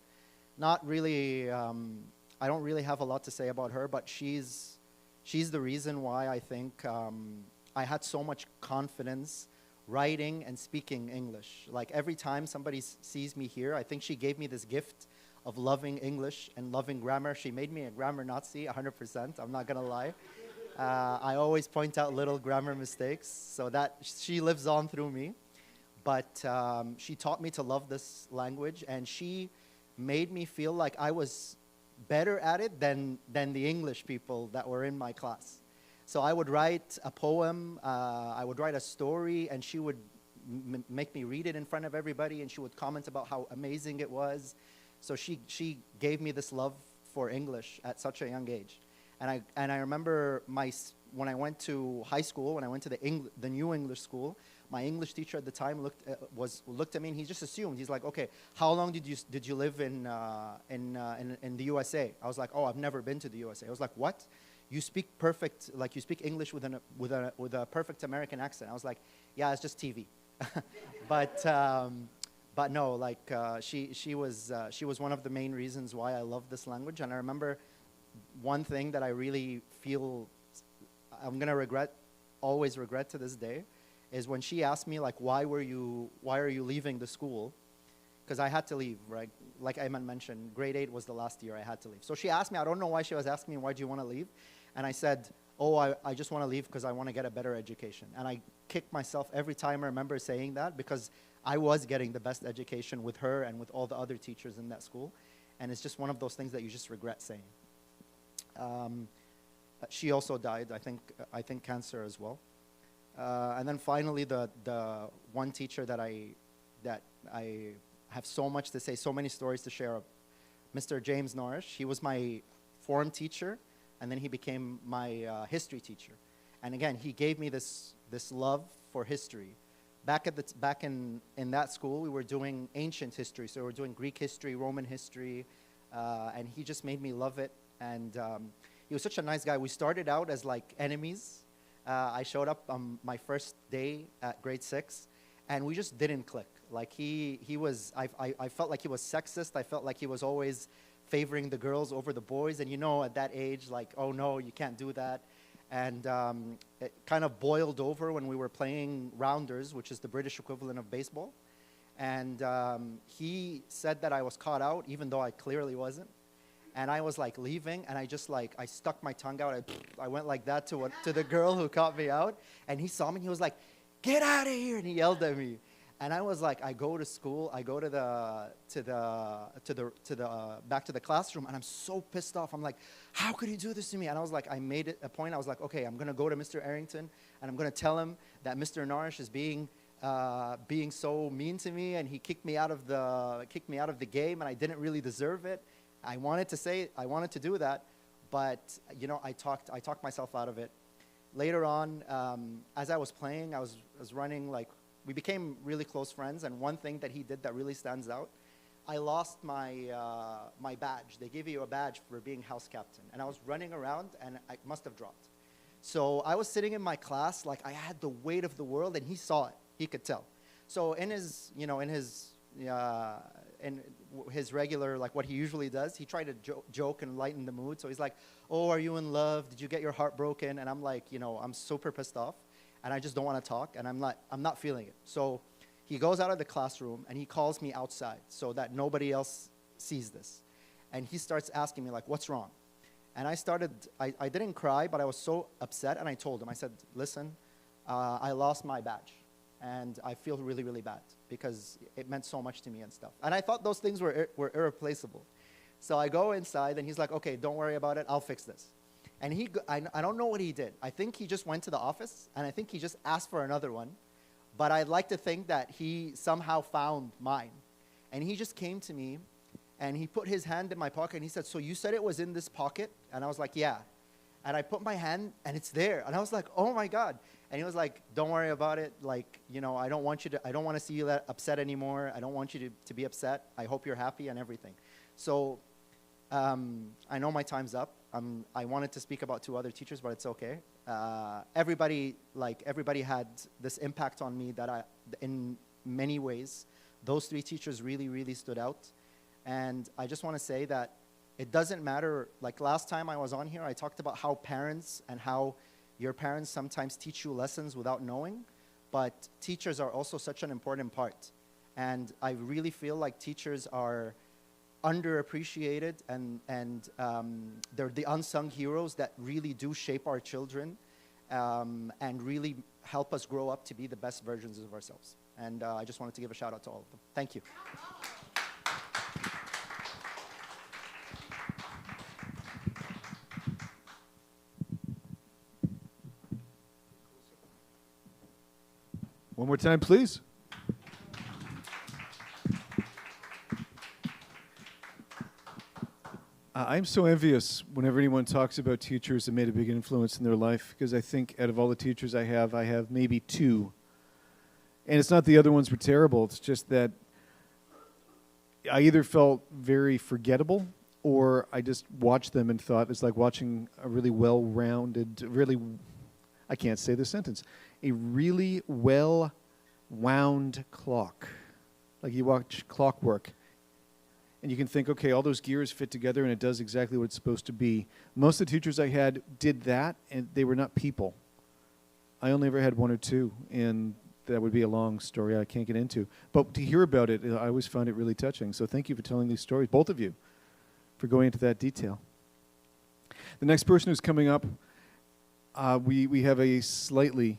Not really, I don't really have a lot to say about her, but she's the reason why I think I had so much confidence writing and speaking English. Like, every time somebody sees me here, I think she gave me this gift of loving English and loving grammar. She made me a grammar Nazi, 100%. I'm not going to lie. I always point out little grammar mistakes, so that she lives on through me. But she taught me to love this language, and she made me feel like I was better at it than the English people that were in my class. So I would write a poem, I would write a story, and she would make me read it in front of everybody, and she would comment about how amazing it was. So she gave me this love for English at such a young age. And I remember when I went to high school, when I went to the new English school, my English teacher at the time looked at me, and he just assumed. He's like, okay, how long did you live in the USA? I was like, oh, I've never been to the USA. I was like, what? You speak perfect, like you speak English with a perfect American accent. I was like, yeah, it's just TV. But no, like she was one of the main reasons why I love this language. And I remember one thing that I really feel I'm gonna always regret to this day, is when she asked me, like, why are you leaving the school? Because I had to leave, right? Like Ayman mentioned, grade 8 was the last year I had to leave. So she asked me, I don't know why she was asking me, why do you want to leave? And I said, oh, I just want to leave because I want to get a better education. And I kicked myself every time I remember saying that, because I was getting the best education with her and with all the other teachers in that school. And it's just one of those things that you just regret saying. She also died, I think cancer as well. And then finally, the one teacher that I have so much to say, so many stories to share of, Mr. James Norrish. He was my form teacher, and then he became my history teacher. And again, he gave me this love for history. Back in that school, we were doing ancient history, so we were doing Greek history, Roman history, and he just made me love it. And he was such a nice guy. We started out as like enemies. I showed up on my first day at grade 6, and we just didn't click. Like I felt like he was sexist. I felt like he was always favoring the girls over the boys. And you know, at that age, like, oh no, you can't do that. And it kind of boiled over when we were playing rounders, which is the British equivalent of baseball. And he said that I was caught out, even though I clearly wasn't. And I was like leaving, and I just like, I stuck my tongue out. I went like that to the girl who caught me out. And he saw me, and he was like, get out of here, and he yelled at me. And I was like, I go to school, I go to back to the classroom, and I'm so pissed off. I'm like, how could he do this to me? And I was like, I made it a point. I was like, okay, I'm gonna go to Mr. Arrington, and I'm gonna tell him that Mr. Norrish is being so mean to me, and he kicked me out of the game, and I didn't really deserve it. I wanted to do that, but you know, I talked myself out of it. Later on, as I was playing, I was running, like, we became really close friends, and one thing that he did that really stands out, I lost my badge. They give you a badge for being house captain, and I was running around, and I must have dropped. So I was sitting in my class, like I had the weight of the world, and he saw it. He could tell. So in his regular, like what he usually does, he tried to joke and lighten the mood. So he's like, oh, are you in love? Did you get your heart broken? And I'm like, I'm super pissed off, and I just don't want to talk, and I'm not feeling it. So he goes out of the classroom, and he calls me outside so that nobody else sees this. And he starts asking me, like, what's wrong? And I didn't cry, but I was so upset, and I told him, I said, listen, I lost my badge, and I feel really, really bad because it meant so much to me and stuff. And I thought those things were irreplaceable. So I go inside, and he's like, okay, don't worry about it, I'll fix this. And I don't know what he did. I think he just went to the office, and I think he just asked for another one. But I'd like to think that he somehow found mine. And he just came to me, and he put his hand in my pocket, and he said, so you said it was in this pocket? And I was like, yeah. And I put my hand, and it's there. And I was like, oh my God. And he was like, don't worry about it. Like, I don't want to see you that upset anymore. I don't want you to be upset. I hope you're happy and everything. So I know my time's up. I wanted to speak about 2 other teachers, but it's okay. Everybody had this impact on me that in many ways, those 3 teachers really, really stood out. And I just want to say that it doesn't matter. Like last time I was on here, I talked about how parents and how your parents sometimes teach you lessons without knowing, but teachers are also such an important part. And I really feel like teachers are underappreciated, and they're the unsung heroes that really do shape our children and really help us grow up to be the best versions of ourselves. And I just wanted to give a shout out to all of them. Thank you. One more time, please. I'm so envious whenever anyone talks about teachers that made a big influence in their life, because I think out of all the teachers I have maybe two. And it's not the other ones were terrible. It's just that I either felt very forgettable, or I just watched them and thought it's like watching a really well-rounded, I can't say this sentence, a really well-wound clock. Like you watch clockwork, and you can think, okay, all those gears fit together and it does exactly what it's supposed to be. Most of the teachers I had did that, and they were not people. I only ever had one or two, and that would be a long story I can't get into. But to hear about it, I always found it really touching. So thank you for telling these stories, both of you, for going into that detail. The next person who's coming up, we have a slightly,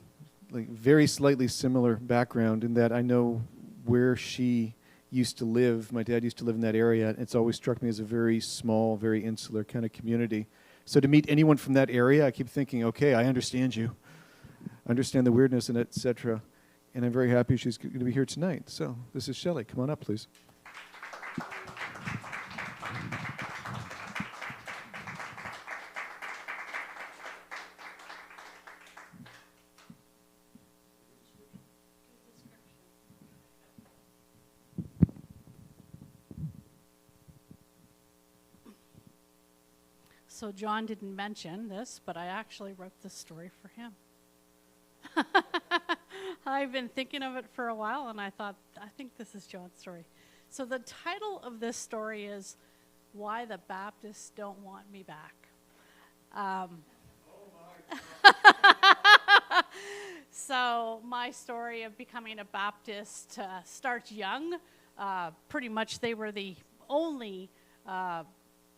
very slightly similar background in that I know where she used to live. My dad used to live in that area. And it's always struck me as a very small, very insular kind of community. So to meet anyone from that area, I keep thinking, okay, I understand you. I understand the weirdness and et cetera. And I'm very happy she's going to be here tonight. So this is Shelley. Come on up, please. So John didn't mention this, but I actually wrote this story for him. I've been thinking of it for a while, and I thought, I think this is John's story. So the title of this story is Why the Baptists Don't Want Me Back. So my story of becoming a Baptist starts young. Pretty much they were the only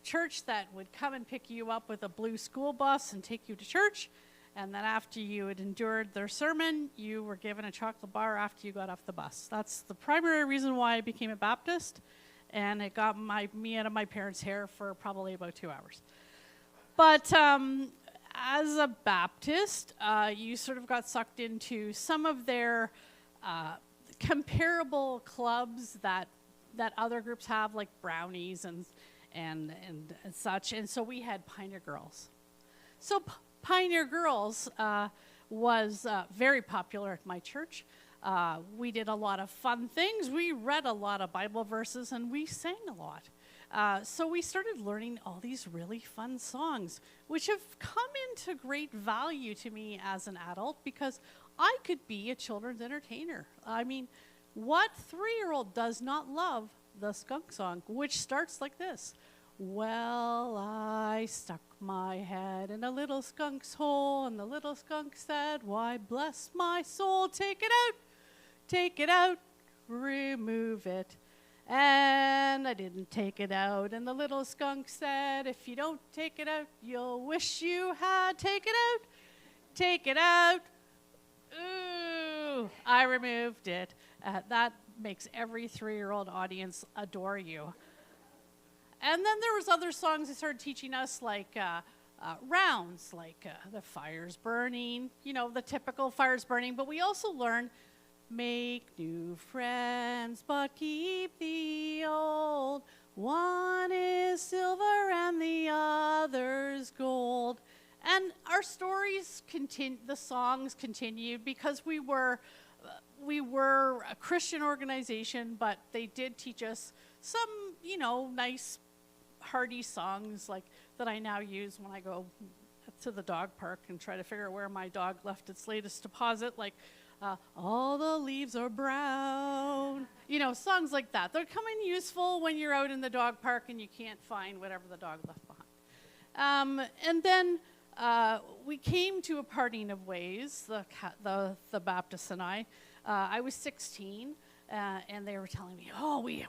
church that would come and pick you up with a blue school bus and take you to church. And then after you had endured their sermon, you were given a chocolate bar after you got off the bus. That's the primary reason why I became a Baptist. And it got me out of my parents' hair for probably about 2 hours. But as a Baptist, you sort of got sucked into some of their comparable clubs that other groups have, like brownies and such. And so we had Pioneer Girls. So Pioneer Girls was very popular at my church. We did a lot of fun things. We read a lot of Bible verses, and we sang a lot. So we started learning all these really fun songs, which have come into great value to me as an adult because I could be a children's entertainer. I mean, what 3-year-old does not love the skunk song, which starts like this? Well, I stuck my head in a little skunk's hole, and the little skunk said, why, bless my soul, take it out, remove it. And I didn't take it out, and the little skunk said, if you don't take it out, you'll wish you had. Take it out. Ooh, I removed it. That makes every 3-year-old audience adore you. And then there was other songs they started teaching us, like rounds, like the fire's burning, the typical fire's burning. But we also learned, make new friends, but keep the old. One is silver and the other's gold. And our stories the songs continued because we were a Christian organization, but they did teach us some, nice, hearty songs like that I now use when I go to the dog park and try to figure out where my dog left its latest deposit, like all the leaves are brown, songs like that. They're coming useful when you're out in the dog park and you can't find whatever the dog left behind. And then we came to a parting of ways, the Baptists and I. I was 16. And they were telling me,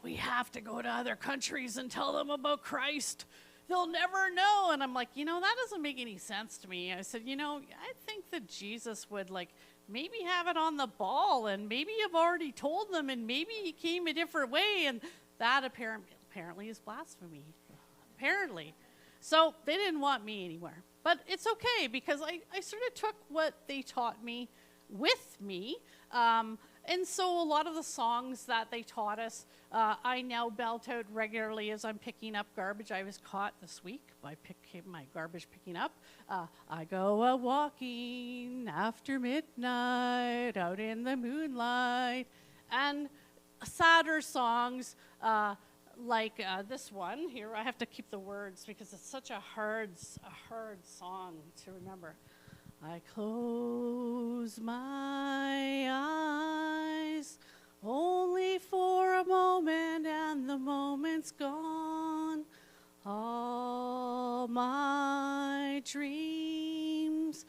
we have to go to other countries and tell them about Christ. They'll never know. And I'm like, that doesn't make any sense to me. I said, I think that Jesus would maybe have it on the ball, and maybe you've already told them, and maybe he came a different way. And that apparently is blasphemy. Apparently. So they didn't want me anywhere. But it's okay because I sort of took what they taught me with me. And so a lot of the songs that they taught us, I now belt out regularly as I'm picking up garbage. I was caught this week by my garbage picking up. I go a-walking after midnight out in the moonlight. And sadder songs like this one here. I have to keep the words because it's such a hard song to remember. I close my eyes only for a moment, and the moment's gone. All my dreams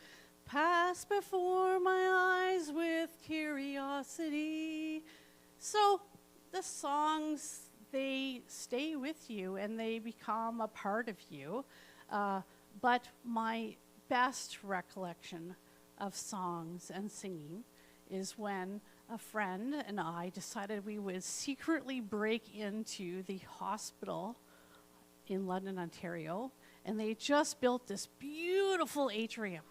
pass before my eyes with curiosity. So the songs, they stay with you and they become a part of you. But my best recollection of songs and singing is when a friend and I decided we would secretly break into the hospital in London, Ontario, and they just built this beautiful atrium.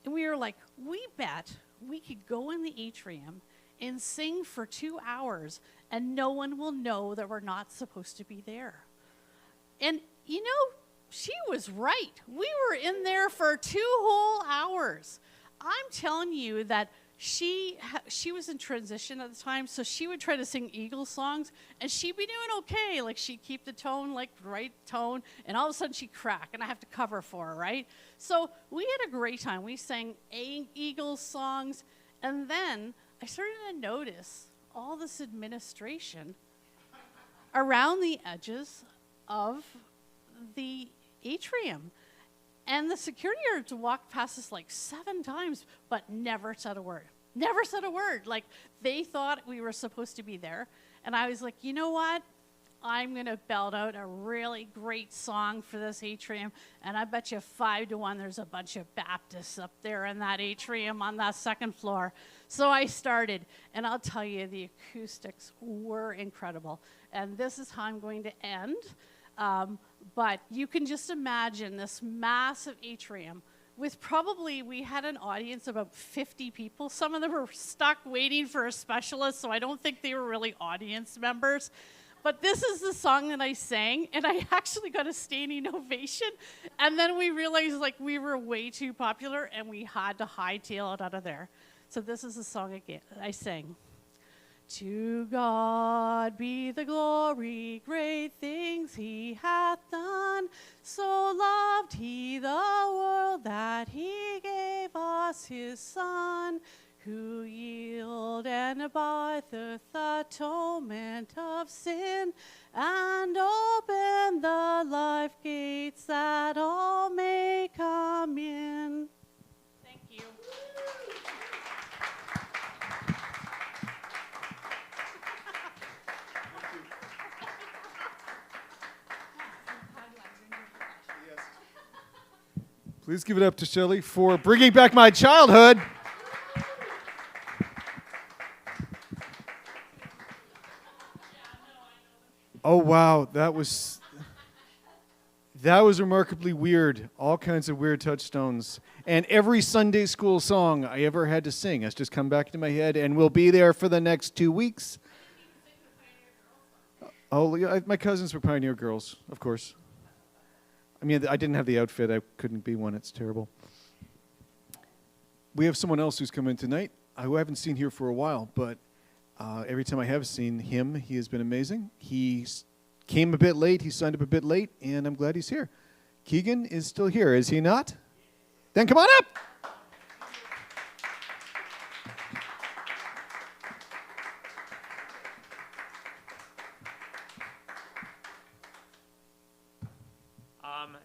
And we were like, we bet we could go in the atrium and sing for 2 hours and no one will know that we're not supposed to be there. And you know, she was right. We were in there for 2 whole hours. I'm telling you that she was in transition at the time, so she would try to sing Eagles songs, and she'd be doing okay. Like, she'd keep the tone, like, right tone, and all of a sudden she'd crack, and I have to cover for her, right? So we had a great time. We sang Eagles songs, and then I started to notice all this administration around the edges of the atrium. And the security guards walked past us like 7 times, but never said a word. Never said a word. Like, they thought we were supposed to be there. And I was like, you know what? I'm going to belt out a really great song for this atrium. And I bet you 5 to 1 there's a bunch of Baptists up there in that atrium on that 2nd floor. So I started. And I'll tell you, the acoustics were incredible. And this is how I'm going to end. But you can just imagine this massive atrium with probably, we had an audience of about 50 people. Some of them were stuck waiting for a specialist, so I don't think they were really audience members. But this is the song that I sang, and I actually got a standing ovation. And then we realized, like, we were way too popular, and we had to hightail it out of there. So this is the song again I sang. To God be the glory, great things he hath done. So loved he the world that he gave us his Son, who yielded and abideth the atonement of sin, and opened the life gates that all may come in. Thank you. Please give it up to Shelley for bringing back my childhood. Oh, wow. That was remarkably weird. All kinds of weird touchstones. And every Sunday school song I ever had to sing has just come back into my head and will be there for the next 2 weeks. Oh, yeah, my cousins were Pioneer Girls, of course. I mean, I didn't have the outfit. I couldn't be one. It's terrible. We have someone else who's come in tonight who I haven't seen here for a while, but every time I have seen him, he has been amazing. He came a bit late. He signed up a bit late, and I'm glad he's here. Keegan is still here, is he not? Then come on up.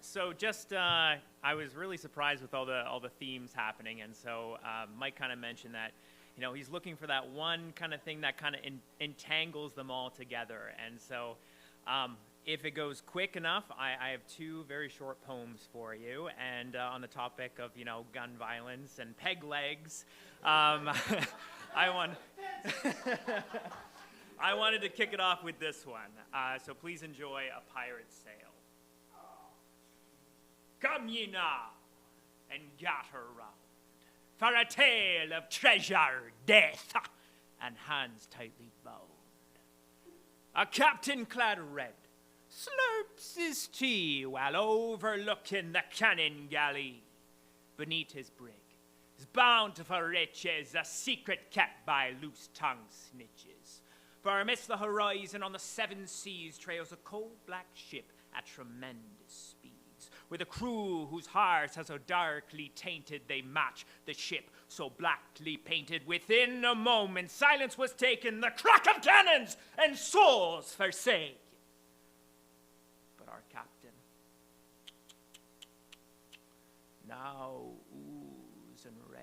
So just, I was really surprised with all the themes happening, and so Mike kind of mentioned that, you know, he's looking for that one kind of thing that kind of entangles them all together. And so, if it goes quick enough, I have 2 very short poems for you, and on the topic of, you know, gun violence and peg legs, I wanted to kick it off with this one. So please enjoy A Pirate's Sail. Come ye now, and gat her round. for a tale of treasure, death, and hands tightly bound. A captain clad red slurps his tea while overlooking the cannon galley. Beneath his brig is bountiful riches, a secret kept by loose-tongued snitches. For amidst the horizon on the seven seas trails a coal-black ship at tremendous speeds, with a crew whose hearts are so darkly tainted they match the ship so blackly painted. Within a moment silence was taken, the crack of cannons and souls forsake. But our captain, now ooze and red,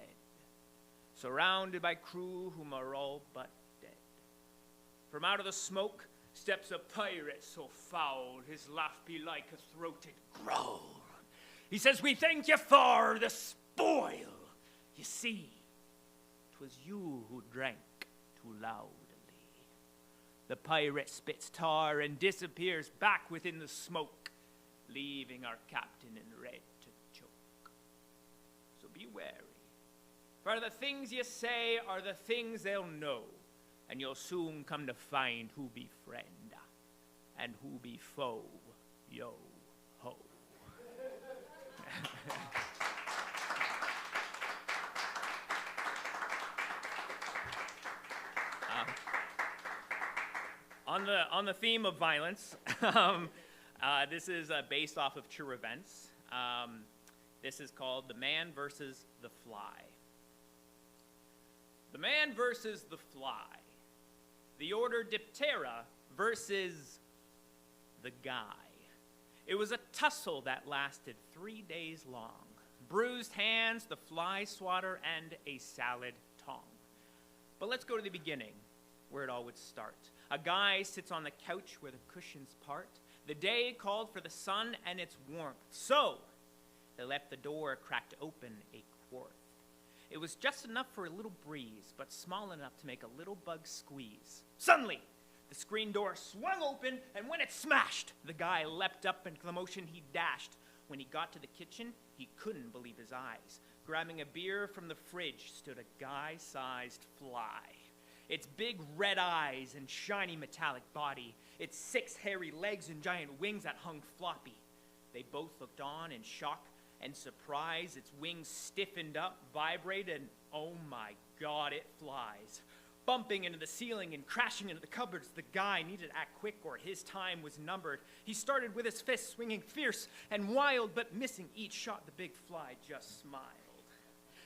surrounded by crew whom are all but dead. From out of the smoke steps a pirate so foul, his laugh be like a throated growl. He says, "We thank you for the spoil. You see, 'twas you who drank too loudly." The pirate spits tar and disappears back within the smoke, leaving our captain in red to choke. So be wary, for the things you say are the things they'll know, and you'll soon come to find who be friend and who be foe. Yo ho. On the theme of violence, this is based off of true events. This is called The Man versus the Fly. The man versus the fly. The order Diptera versus the guy. It was a tussle that lasted 3 days long. Bruised hands, the fly swatter, and a salad tong. But let's go to the beginning, where it all would start. A guy sits on the couch where the cushions part. The day called for the sun and its warmth. So they left the door cracked open a quart. It was just enough for a little breeze, but small enough to make a little bug squeeze. Suddenly, the screen door swung open, and when it smashed, the guy leapt up in commotion he dashed. When he got to the kitchen, he couldn't believe his eyes. Grabbing a beer from the fridge stood a guy-sized fly. Its big red eyes and shiny metallic body, its 6 hairy legs and giant wings that hung floppy. They both looked on in shock and surprise. Its wings stiffened up, vibrated, and oh my God, it flies. Bumping into the ceiling and crashing into the cupboards, the guy needed to act quick or his time was numbered. He started with his fists swinging fierce and wild, but missing each shot, the big fly just smiled.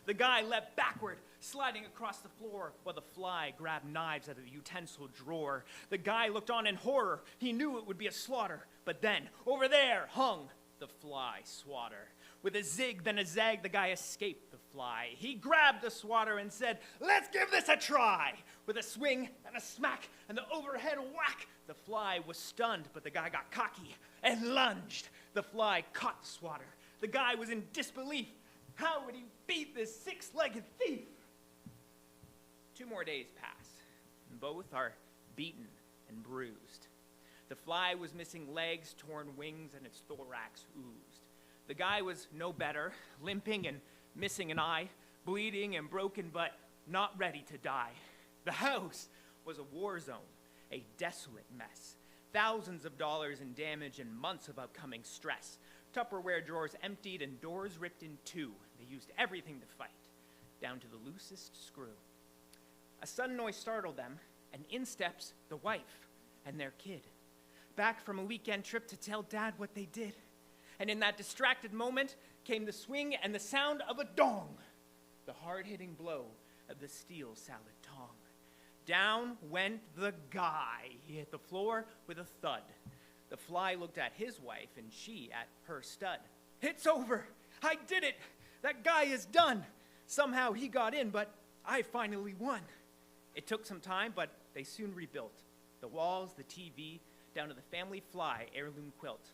The guy leapt backward, sliding across the floor, while the fly grabbed knives out of the utensil drawer. The guy looked on in horror. He knew it would be a slaughter. But then, over there, hung the fly swatter. With a zig, then a zag, the guy escaped the fly. He grabbed the swatter and said, "Let's give this a try." With a swing and a smack and the overhead whack, the fly was stunned, but the guy got cocky and lunged. The fly caught the swatter. The guy was in disbelief. How would he beat this 6-legged thief? 2 more days pass, and both are beaten and bruised. The fly was missing legs, torn wings, and its thorax oozed. The guy was no better, limping and missing an eye, bleeding and broken, but not ready to die. The house was a war zone, a desolate mess. Thousands of dollars in damage and months of upcoming stress. Tupperware drawers emptied and doors ripped in two. They used everything to fight, down to the loosest screw. A sudden noise startled them, and in steps the wife and their kid, back from a weekend trip to tell Dad what they did. And in that distracted moment came the swing and the sound of a dong, the hard-hitting blow of the steel salad tong. Down went the guy. He hit the floor with a thud. The fly looked at his wife and she at her stud. "It's over. I did it. That guy is done. Somehow he got in, but I finally won." It took some time, but they soon rebuilt. The walls, the TV, down to the family fly heirloom quilt.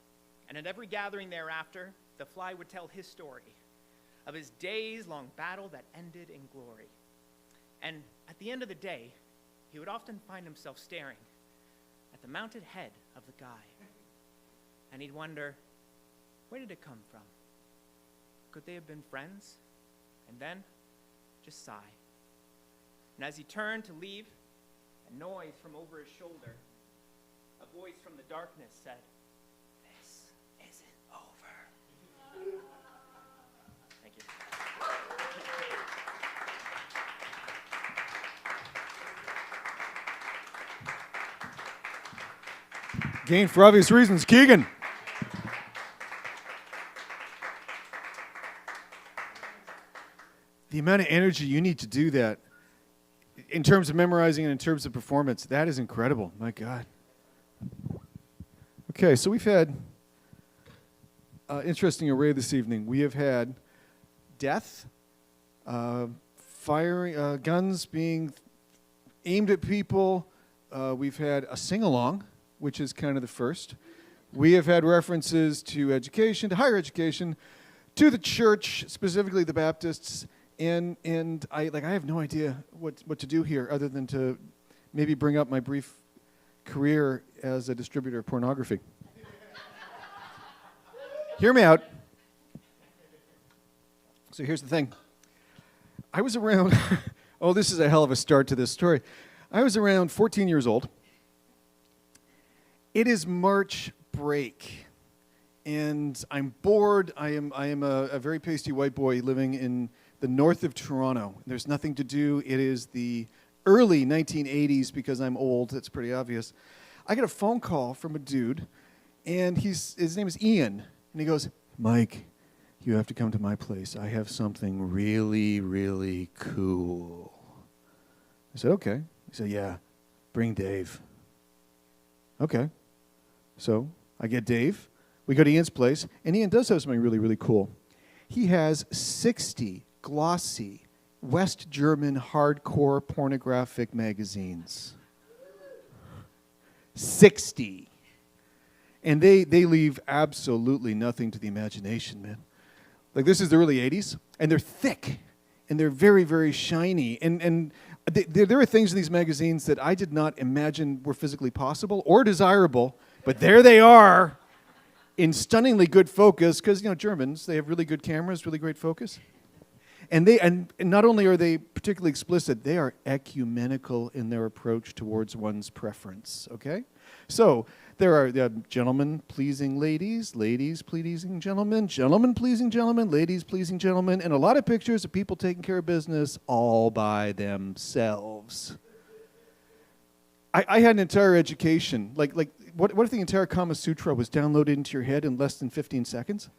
And at every gathering thereafter, the fly would tell his story of his days-long battle that ended in glory. And at the end of the day, he would often find himself staring at the mounted head of the guy. And he'd wonder, where did it come from? Could they have been friends? And then, just sigh. And as he turned to leave, a noise from over his shoulder, a voice from the darkness said, "This isn't over." Thank you. Gain for obvious reasons. Keegan. The amount of energy you need to do that in terms of memorizing and in terms of performance, that is incredible. My God. Okay, so we've had interesting array this evening. We have had death, firing, guns being aimed at people. We've had a sing-along, which is kind of the first. We have had references to education, to higher education, to the church, specifically the Baptists, and I have no idea what to do here other than to maybe bring up my brief career as a distributor of pornography. Hear me out. So here's the thing. I was around, oh, this is a hell of a start to this story. I was around 14 years old. It is March break, and I'm bored. I am a very pasty white boy living in the north of Toronto. There's nothing to do. It is the early 1980s because I'm old. That's pretty obvious. I get a phone call from a dude, and his name is Ian, and he goes, "Mike, you have to come to my place. I have something really, really cool." I said, "Okay." He said, "Yeah, bring Dave." Okay. So I get Dave. We go to Ian's place, and Ian does have something really, really cool. He has 60 glossy West German hardcore pornographic magazines. 60. And they leave absolutely nothing to the imagination, man. Like, this is the early 80s, and they're thick, and they're very, very shiny. And there are things in these magazines that I did not imagine were physically possible or desirable, but there they are in stunningly good focus, because, Germans, they have really good cameras, really great focus. And not only are they particularly explicit, they are ecumenical in their approach towards one's preference, okay? So there are gentlemen pleasing ladies, ladies pleasing gentlemen, gentlemen pleasing gentlemen, ladies pleasing gentlemen, and a lot of pictures of people taking care of business all by themselves. I had an entire education. Like what if the entire Kama Sutra was downloaded into your head in less than 15 seconds?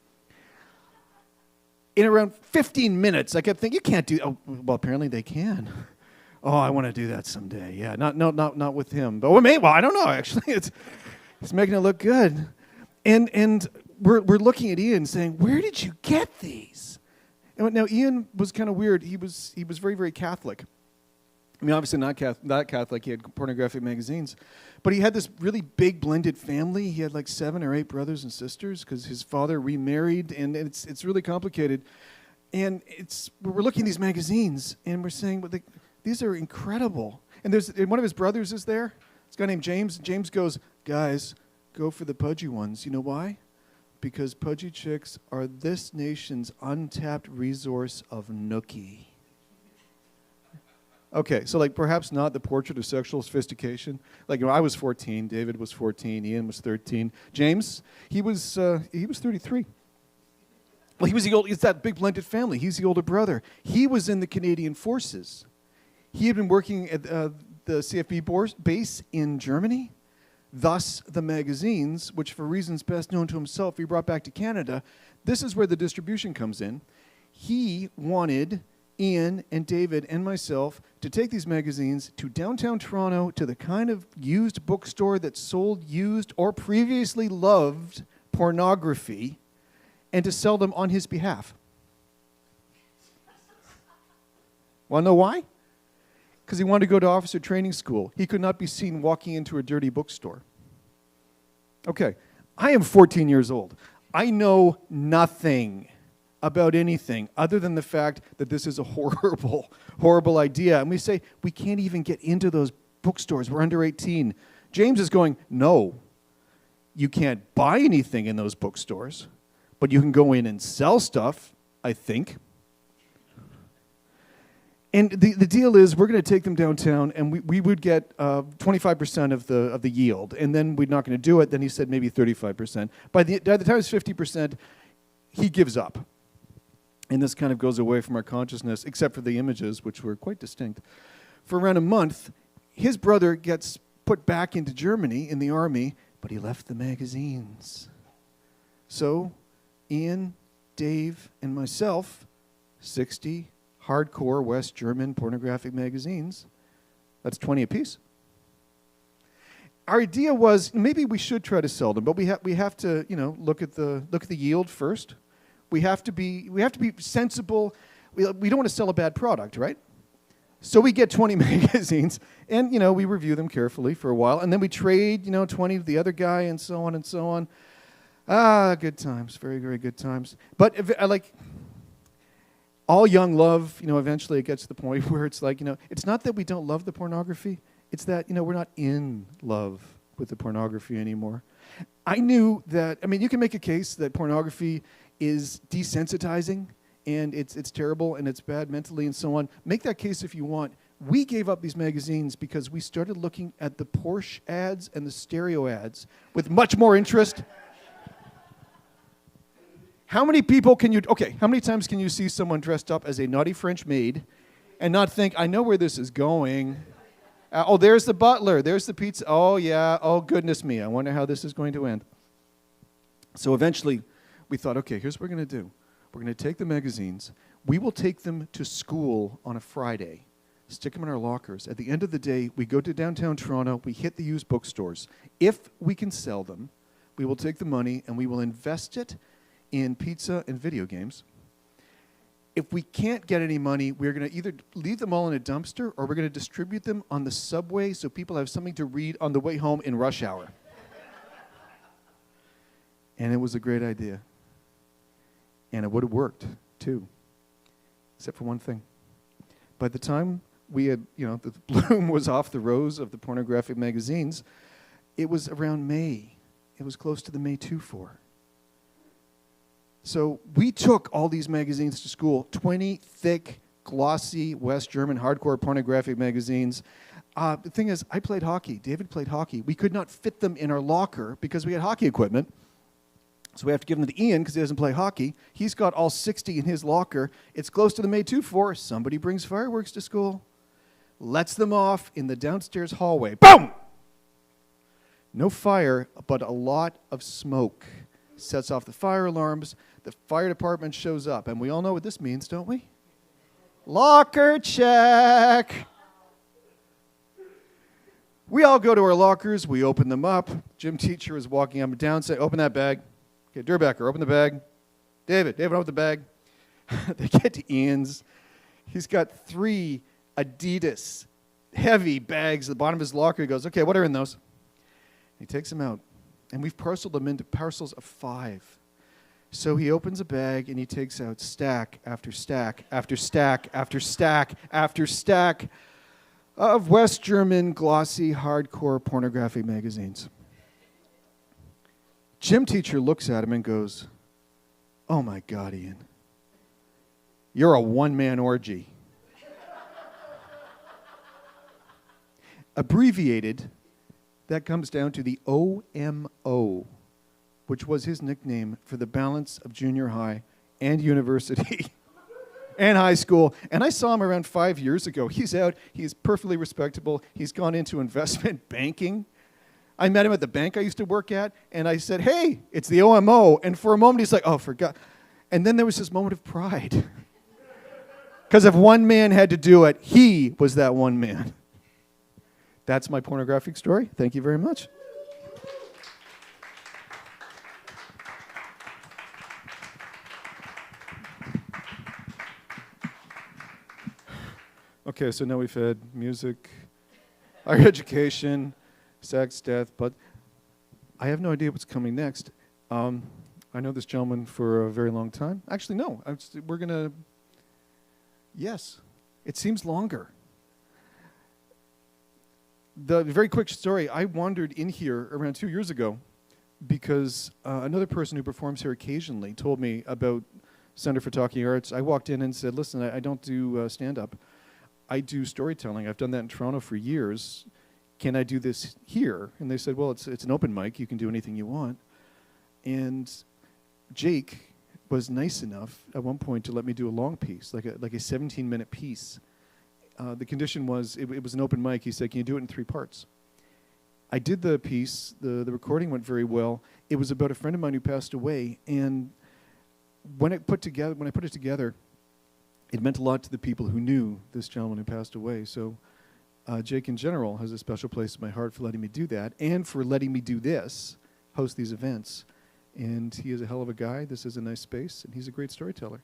In around 15 minutes, I kept thinking, you can't do. Oh, well, apparently they can. Oh, I want to do that someday. Yeah, not with him, but I don't know. Actually, it's making it look good, and we're looking at Ian saying, "Where did you get these?" And now Ian was kind of weird. He was very, very Catholic. I mean, obviously not Catholic. He had pornographic magazines, but he had this really big blended family. He had like 7 or 8 brothers and sisters because his father remarried, and it's really complicated. And we're looking at these magazines, and we're saying, "But these are incredible." And one of his brothers is there. This guy named James. James goes, "Guys, go for the pudgy ones. You know why? Because pudgy chicks are this nation's untapped resource of nookie." Okay, so perhaps not the portrait of sexual sophistication. I was 14, David was 14, Ian was 13. James, he was 33. Well, it's that big blended family. He's the older brother. He was in the Canadian Forces. He had been working at the CFB base in Germany. Thus, the magazines, which for reasons best known to himself, he brought back to Canada. This is where the distribution comes in. He wanted Ian and David and myself to take these magazines to downtown Toronto to the kind of used bookstore that sold used or previously loved pornography and to sell them on his behalf. Want to know why? Because he wanted to go to officer training school. He could not be seen walking into a dirty bookstore. Okay, I am 14 years old. I know nothing about anything other than the fact that this is a horrible, horrible idea. And we say, we can't even get into those bookstores. We're under 18. James is going, "No, you can't buy anything in those bookstores, but you can go in and sell stuff, I think." And the deal is we're going to take them downtown, and we would get 25% of the yield, and then we're not going to do it. Then he said maybe 35%. By the time it's 50%, he gives up. And this kind of goes away from our consciousness, except for the images, which were quite distinct. For around a month, his brother gets put back into Germany in the army, but he left the magazines. So Ian, Dave, and myself, 60 hardcore West German pornographic magazines. That's 20 apiece. Our idea was maybe we should try to sell them, but we have to look at the yield first. We have to be sensible. We don't want to sell a bad product, right? So we get 20 magazines, and we review them carefully for a while, and then we trade 20 to the other guy, and so on and so on. Good times, very, very good times. But all young love, eventually it gets to the point where it's like, it's not that we don't love the pornography, it's that, we're not in love with the pornography anymore. I knew that, you can make a case that pornography is desensitizing, and it's terrible, and it's bad mentally, and so on. Make that case if you want. We gave up these magazines because we started looking at the Porsche ads and the stereo ads with much more interest. How many times can you see someone dressed up as a naughty French maid and not think, I know where this is going? There's the butler. There's the pizza. Oh, yeah. Oh, goodness me. I wonder how this is going to end. So eventually, we thought, okay, here's what we're going to do. We're going to take the magazines. We will take them to school on a Friday, stick them in our lockers. At the end of the day, we go to downtown Toronto. We hit the used bookstores. If we can sell them, we will take the money and we will invest it in pizza and video games. If we can't get any money, we're going to either leave them all in a dumpster or we're going to distribute them on the subway so people have something to read on the way home in rush hour. And it was a great idea. And it would have worked, too. Except for one thing. By the time we had, the bloom was off the rose of the pornographic magazines, it was around May. It was close to the May 24. So we took all these magazines to school, 20 thick, glossy West German hardcore pornographic magazines. The thing is, I played hockey. David played hockey. We could not fit them in our locker because we had hockey equipment. So we have to give them to Ian because he doesn't play hockey. He's got all 60 in his locker. It's close to the May 24. Somebody brings fireworks to school, lets them off in the downstairs hallway. Boom! No fire, but a lot of smoke. Sets off the fire alarms. The fire department shows up. And we all know what this means, don't we? Locker check. We all go to our lockers. We open them up. Gym teacher is walking up and down, saying, open that bag. Okay, Derbecker, open the bag. David, open the bag. They get to Ian's. He's got 3 Adidas heavy bags at the bottom of his locker. He goes, okay, what are in those? He takes them out. And we've parceled them into parcels of 5. So he opens a bag and he takes out stack after stack after stack after stack after stack of West German glossy hardcore pornographic magazines. Gym teacher looks at him and goes, oh my God, Ian, you're a one-man orgy. Abbreviated, that comes down to the OMO, which was his nickname for the balance of junior high and university and high school. And I saw him around 5 years ago. He's out. He's perfectly respectable. He's gone into investment banking. I met him at the bank I used to work at, and I said, hey, it's the OMO. And for a moment, he's like, oh, forgot. And then there was this moment of pride. Because if one man had to do it, he was that one man. That's my pornographic story. Thank you very much. Okay, so now we've had music, our education, sex, death, but I have no idea what's coming next. I know this gentleman for a very long time. Actually, no. We're going to... Yes. It seems longer. The very quick story, I wandered in here around 2 years ago because another person who performs here occasionally told me about Center for Talking Arts. I walked in and said, listen, I don't do stand-up. I do storytelling. I've done that in Toronto for years. Can I do this here? And they said, well, it's an open mic. You can do anything you want. And Jake was nice enough at one point to let me do a long piece, like a 17-minute piece. The condition was it was an open mic. He said, can you do it in 3 parts? I did the piece. The recording went very well. It was about a friend of mine who passed away, and when I put it together, it meant a lot to the people who knew this gentleman who passed away. So Jake in general has a special place in my heart for letting me do that and for letting me do this, host these events. And he is a hell of a guy. This is a nice space, and he's a great storyteller.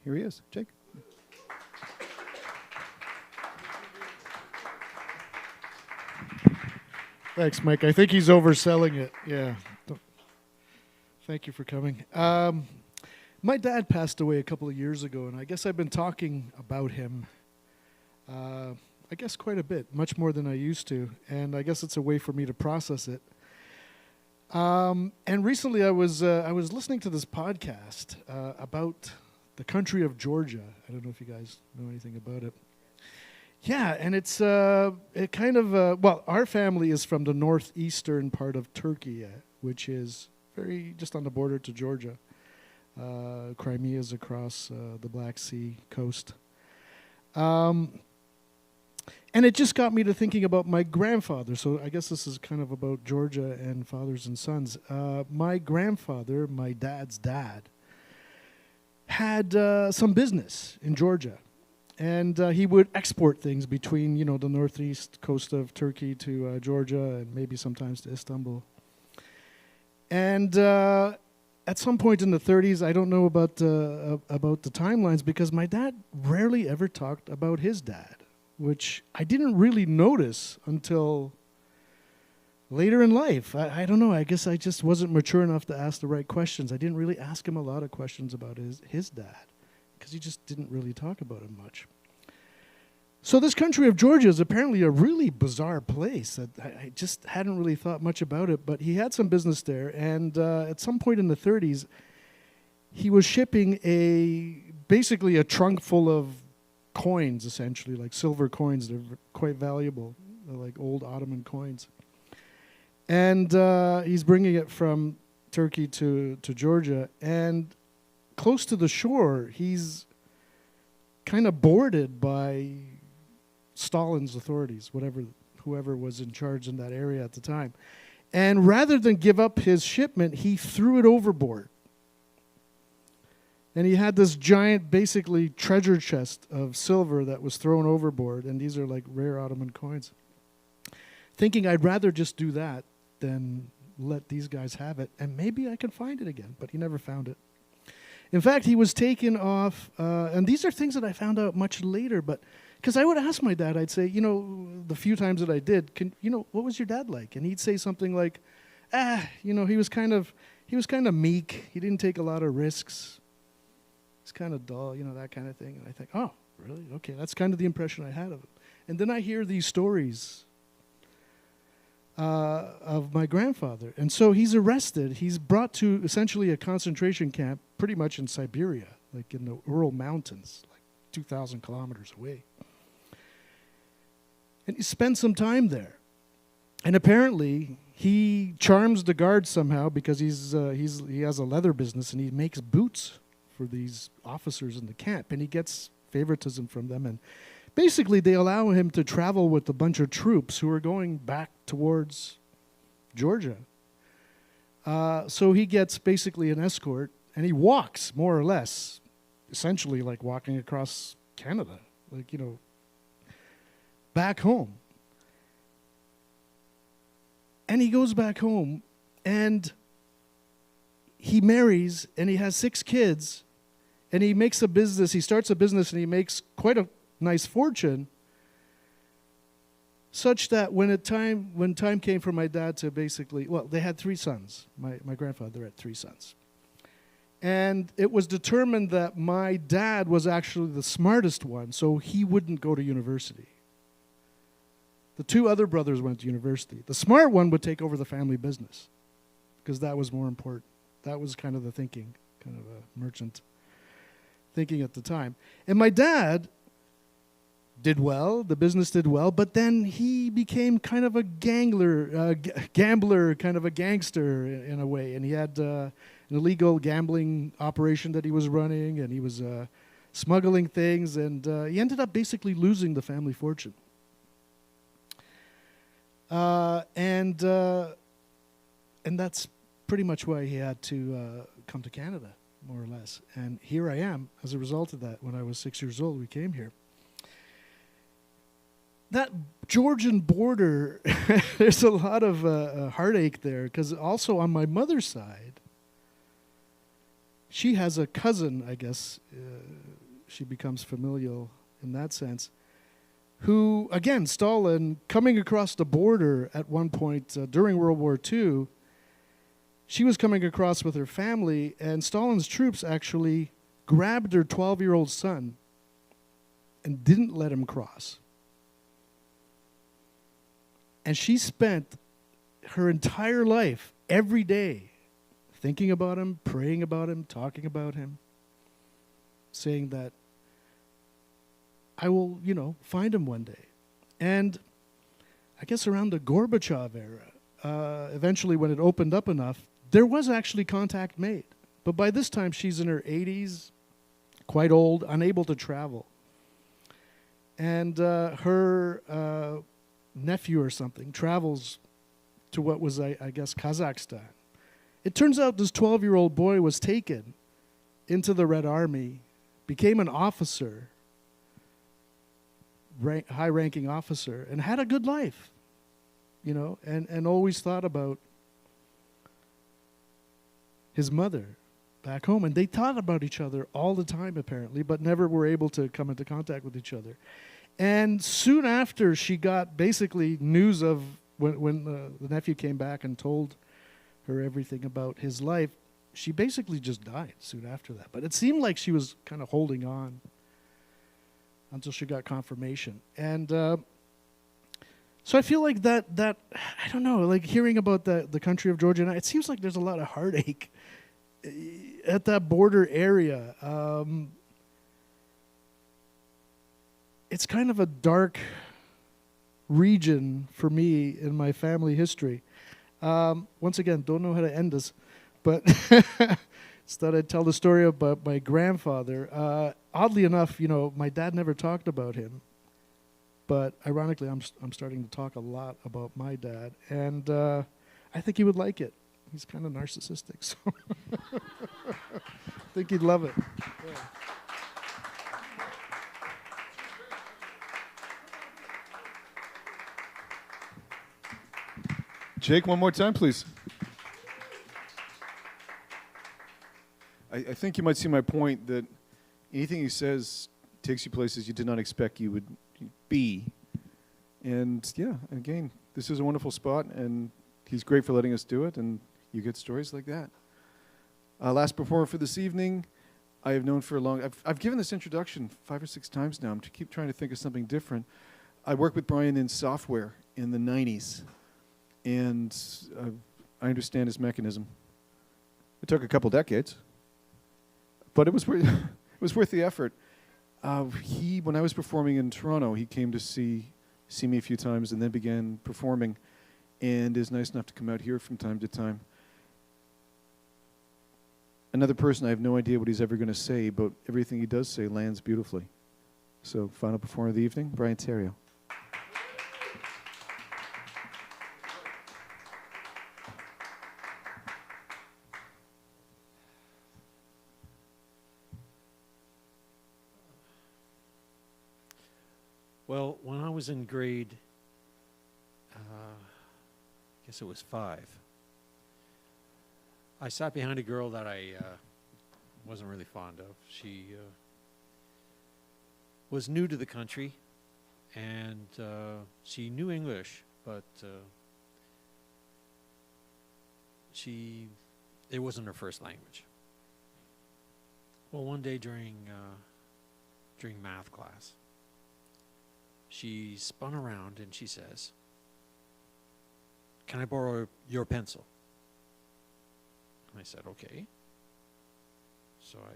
Here he is, Jake. Thanks, Mike. I think he's overselling it. Yeah. Thank you for coming. My dad passed away a couple of years ago, and I guess I've been talking about him, I guess quite a bit, much more than I used to, and I guess it's a way for me to process it. And recently I was listening to this podcast about the country of Georgia. I don't know if you guys know anything about it. Yeah, and it's it kind of well, our family is from the northeastern part of Turkey, which is very just on the border to Georgia. Crimea is across the Black Sea coast. And it just got me to thinking about my grandfather. So I guess this is kind of about Georgia and fathers and sons. My grandfather, my dad's dad, had some business in Georgia. And he would export things between, the northeast coast of Turkey to Georgia and maybe sometimes to Istanbul. And at some point in the 30s, I don't know about the timelines, because my dad rarely ever talked about his dad, which I didn't really notice until later in life. I don't know. I guess I just wasn't mature enough to ask the right questions. I didn't really ask him a lot of questions about his dad, because he just didn't really talk about him much. So this country of Georgia is apparently a really bizarre place. I just hadn't really thought much about it, but he had some business there, and at some point in the 30s, he was shipping basically a trunk full of coins, essentially, like silver coins. They're quite valuable. They're like old Ottoman coins. And he's bringing it from Turkey to Georgia, and close to the shore, he's kind of boarded by Stalin's authorities, whoever was in charge in that area at the time. And rather than give up his shipment, he threw it overboard. And he had this giant, basically, treasure chest of silver that was thrown overboard, and these are like rare Ottoman coins. Thinking I'd rather just do that than let these guys have it, and maybe I can find it again, but he never found it. In fact, he was taken off, and these are things that I found out much later, but because I would ask my dad, I'd say, the few times that I did, what was your dad like? And he'd say something like, he was kind of meek. He didn't take a lot of risks. He's kind of dull, that kind of thing. And I think, oh, really? Okay, that's kind of the impression I had of him. And then I hear these stories of my grandfather. And so he's arrested. He's brought to essentially a concentration camp pretty much in Siberia, like in the Ural Mountains, like 2,000 kilometers away. And he spends some time there. And apparently he charms the guards somehow, because he has a leather business, and he makes boots for these officers in the camp, and he gets favoritism from them, and basically they allow him to travel with a bunch of troops who are going back towards Georgia. So he gets basically an escort, and he walks, more or less, essentially like walking across Canada, back home. And he goes back home, and he marries, and he has 6 kids, and he makes a business. He starts a business, and he makes quite a nice fortune, such that when time came for my dad to basically, they had 3 sons. My grandfather had 3 sons. And it was determined that my dad was actually the smartest one, so he wouldn't go to university. The 2 other brothers went to university. The smart one would take over the family business, because that was more important. That was kind of the thinking, kind of a merchant thinking at the time. And my dad did well. The business did well, but then he became kind of a gambler, kind of a gangster in a way. And he had an illegal gambling operation that he was running, and he was smuggling things, and he ended up basically losing the family fortune. And that's pretty much why he had to come to Canada, more or less. And here I am as a result of that. When I was 6 years old, we came here. That Georgian border, there's a lot of heartache there, because also on my mother's side, she has a cousin, I guess, she becomes familial in that sense, who, again, Stalin, coming across the border at one point during World War II, she was coming across with her family, and Stalin's troops actually grabbed her 12-year-old son and didn't let him cross. And she spent her entire life, every day, thinking about him, praying about him, talking about him, saying that I will, find him one day. And I guess around the Gorbachev era, eventually when it opened up enough, there was actually contact made. But by this time, she's in her 80s, quite old, unable to travel. And her nephew or something travels to what was, I guess, Kazakhstan. It turns out this 12-year-old boy was taken into the Red Army, became an officer, high-ranking officer, and had a good life, and always thought about his mother back home. And they thought about each other all the time, apparently, but never were able to come into contact with each other. And soon after, she got basically news of when the nephew came back and told her everything about his life, she basically just died soon after that. But it seemed like she was kind of holding on until she got confirmation. And so I feel like that I don't know, like hearing about the country of Georgia, it seems like there's a lot of heartache at that border area. It's kind of a dark region for me in my family history. Once again, don't know how to end this, but just thought I'd tell the story about my grandfather. Oddly enough, my dad never talked about him, but ironically, I'm starting to talk a lot about my dad, and I think he would like it. He's kind of narcissistic, so I think he'd love it. Yeah. Jake, one more time, please. I think you might see my point that anything he says takes you places you did not expect you would be. And yeah, again, this is a wonderful spot, and he's great for letting us do it, and you get stories like that. Last performer for this evening, I have known for a long... I've given this introduction 5 or 6 times now. I'm to keep trying to think of something different. I worked with Brian in software in the 90s. And I understand his mechanism. It took a couple decades, but it was worth the effort. When I was performing in Toronto, he came to see me a few times and then began performing, and is nice enough to come out here from time to time. Another person, I have no idea what he's ever going to say, but everything he does say lands beautifully. So, final performer of the evening, Brian Theriault. Well, when I was in grade, I guess it was 5, I sat behind a girl that I wasn't really fond of. She was new to the country, and she knew English, but it wasn't her first language. Well, one day during math class, she spun around and she says, "Can I borrow your pencil?" And I said, "Okay." So I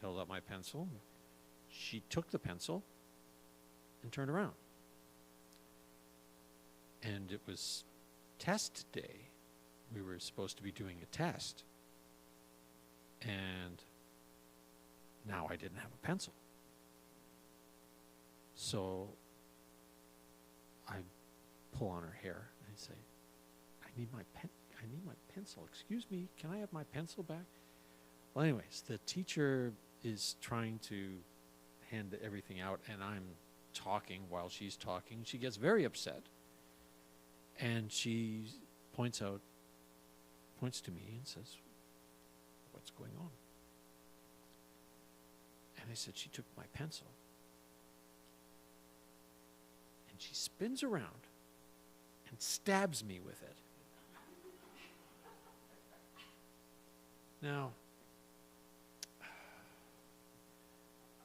held up my pencil. She took the pencil and turned around. And it was test day. We were supposed to be doing a test. And now I didn't have a pencil. So I pull on her hair and I say, I need my pencil. Excuse me, can I have my pencil back? Well, anyways, the teacher is trying to hand everything out, and I'm talking while she's talking. She gets very upset, and she points to me and says, what's going on? And I said, she took my pencil. And she spins around and stabs me with it. Now,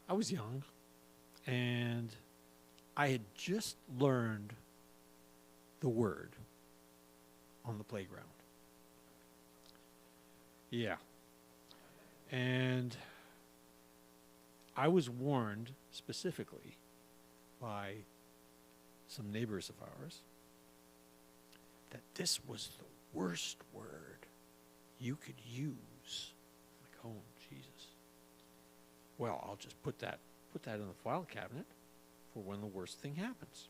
I was young, and I had just learned the word on the playground. Yeah. And I was warned specifically by some neighbors of ours that this was the worst word you could use. Like, oh, Jesus. Well, I'll just put that in the file cabinet for when the worst thing happens.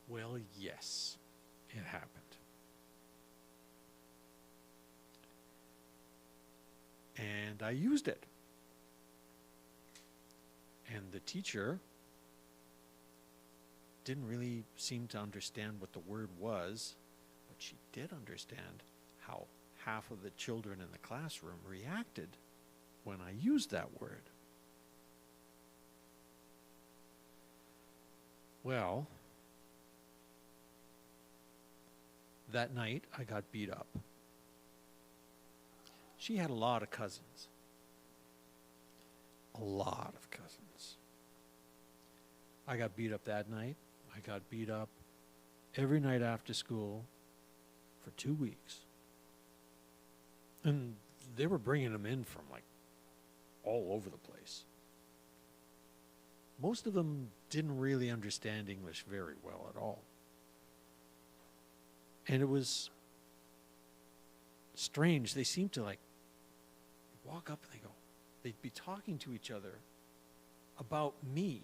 Well, yes, it happened. And I used it. And the teacher didn't really seem to understand what the word was, but she did understand how half of the children in the classroom reacted when I used that word. Well, that night I got beat up. She had a lot of cousins. A lot of cousins. I got beat up that night. I got beat up every night after school for 2 weeks. And they were bringing them in from like all over the place. Most of them didn't really understand English very well at all. And it was strange. They seemed to like walk up and they'd be talking to each other about me.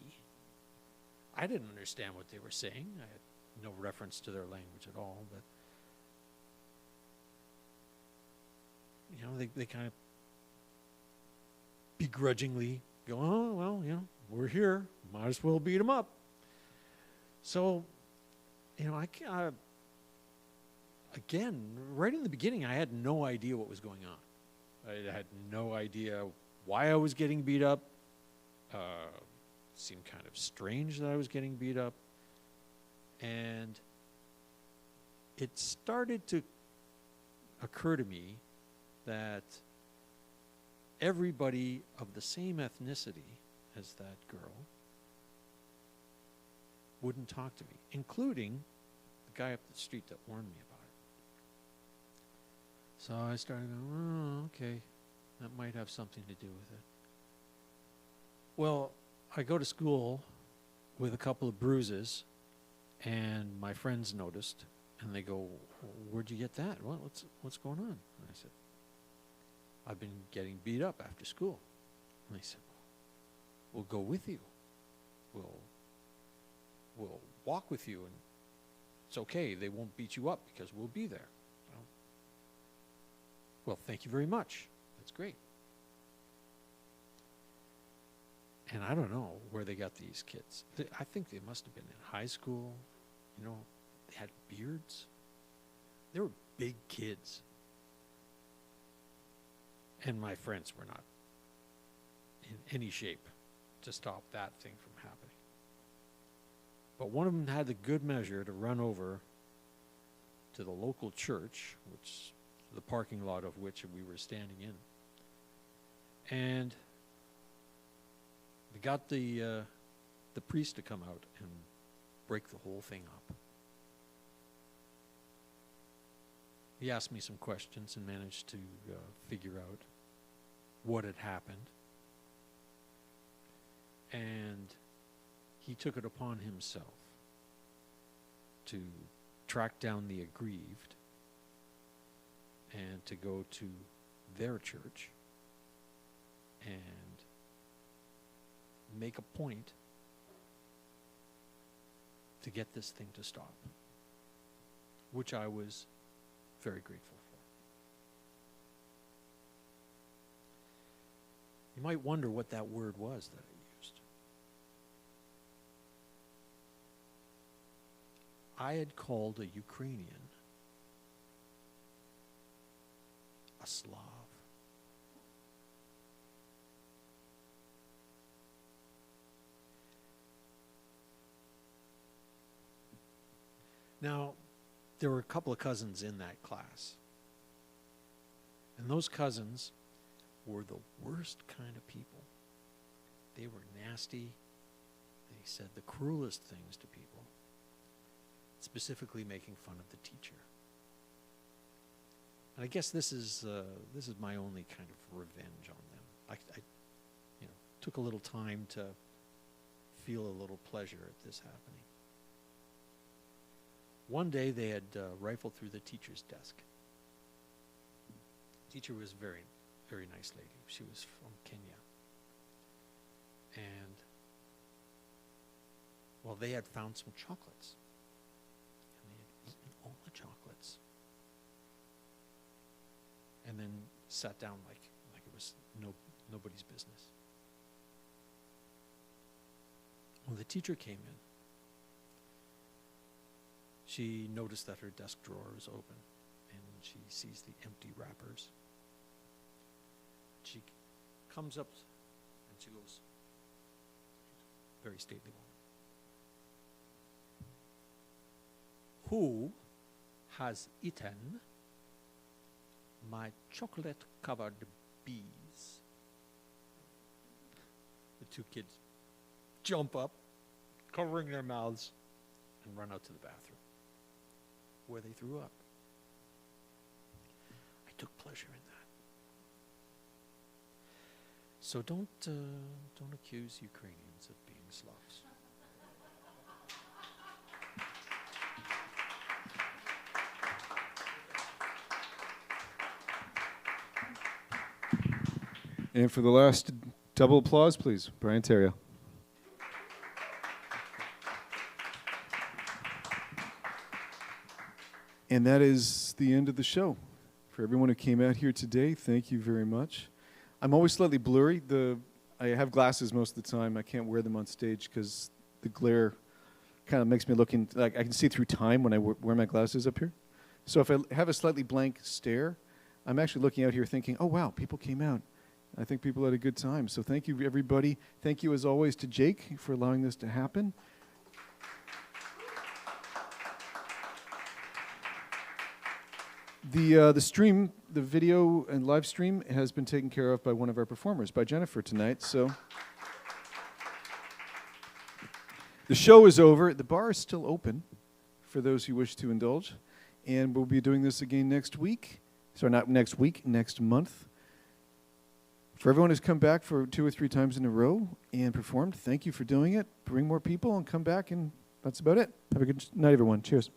I didn't understand what they were saying. I had no reference to their language at all, but you know, they kind of begrudgingly go, oh, well, you know, we're here. Might as well beat them up. So, you know, again, right in the beginning, I had no idea what was going on. I had no idea why I was getting beat up. Seemed kind of strange that I was getting beat up. And it started to occur to me that everybody of the same ethnicity as that girl wouldn't talk to me, including the guy up the street that warned me about it. So I started going, oh, okay, that might have something to do with it. Well, I go to school with a couple of bruises, and my friends noticed, and they go, where'd you get that? Well, what's going on? And I said, I've been getting beat up after school. And they said, we'll go with you. We'll walk with you, and it's okay. They won't beat you up because we'll be there. Well, thank you very much. That's great. And I don't know where they got these kids. I think they must have been in high school. You know, they had beards. They were big kids. And my friends were not in any shape to stop that thing from happening. But one of them had the good measure to run over to the local church, which the parking lot of which we were standing in. And they got the priest to come out and break the whole thing up. He asked me some questions and managed to figure out what had happened. And he took it upon himself to track down the aggrieved and to go to their church and make a point to get this thing to stop, which I was very grateful for. You might wonder what that word was that I used. I had called a Ukrainian a Slav. Now, there were a couple of cousins in that class. And those cousins were the worst kind of people. They were nasty. They said the cruelest things to people, specifically making fun of the teacher. And I guess this is my only kind of revenge on them. I took a little time to feel a little pleasure at this happening. One day they had rifled through the teacher's desk. The teacher was a very, very nice lady. She was from Kenya. And, well, they had found some chocolates. And they had eaten all the chocolates. And then sat down like it was nobody's business. When the teacher came in, she noticed that her desk drawer was open, and she sees the empty wrappers. She comes up and she goes, very stately woman, "Who has eaten my chocolate-covered bees?" The two kids jump up, covering their mouths, and run out to the bathroom, where they threw up. I took pleasure in that. So don't accuse Ukrainians of being Slavs. And for the last double applause, please, Brian Terrio. And that is the end of the show. For everyone who came out here today, thank you very much. I'm always slightly blurry. I have glasses most of the time. I can't wear them on stage because the glare kind of makes me look like I can see through time when I wear my glasses up here. So if I have a slightly blank stare, I'm actually looking out here thinking, oh, wow, people came out. I think people had a good time. So thank you, everybody. Thank you, as always, to Jake for allowing this to happen. The stream, the video and live stream has been taken care of by one of our performers, by Jennifer tonight. So the show is over. The bar is still open for those who wish to indulge. And we'll be doing this again next week. Sorry, not next week, next month. For everyone who's come back for 2 or 3 times in a row and performed, thank you for doing it. Bring more people and come back, and that's about it. Have a good night, everyone. Cheers.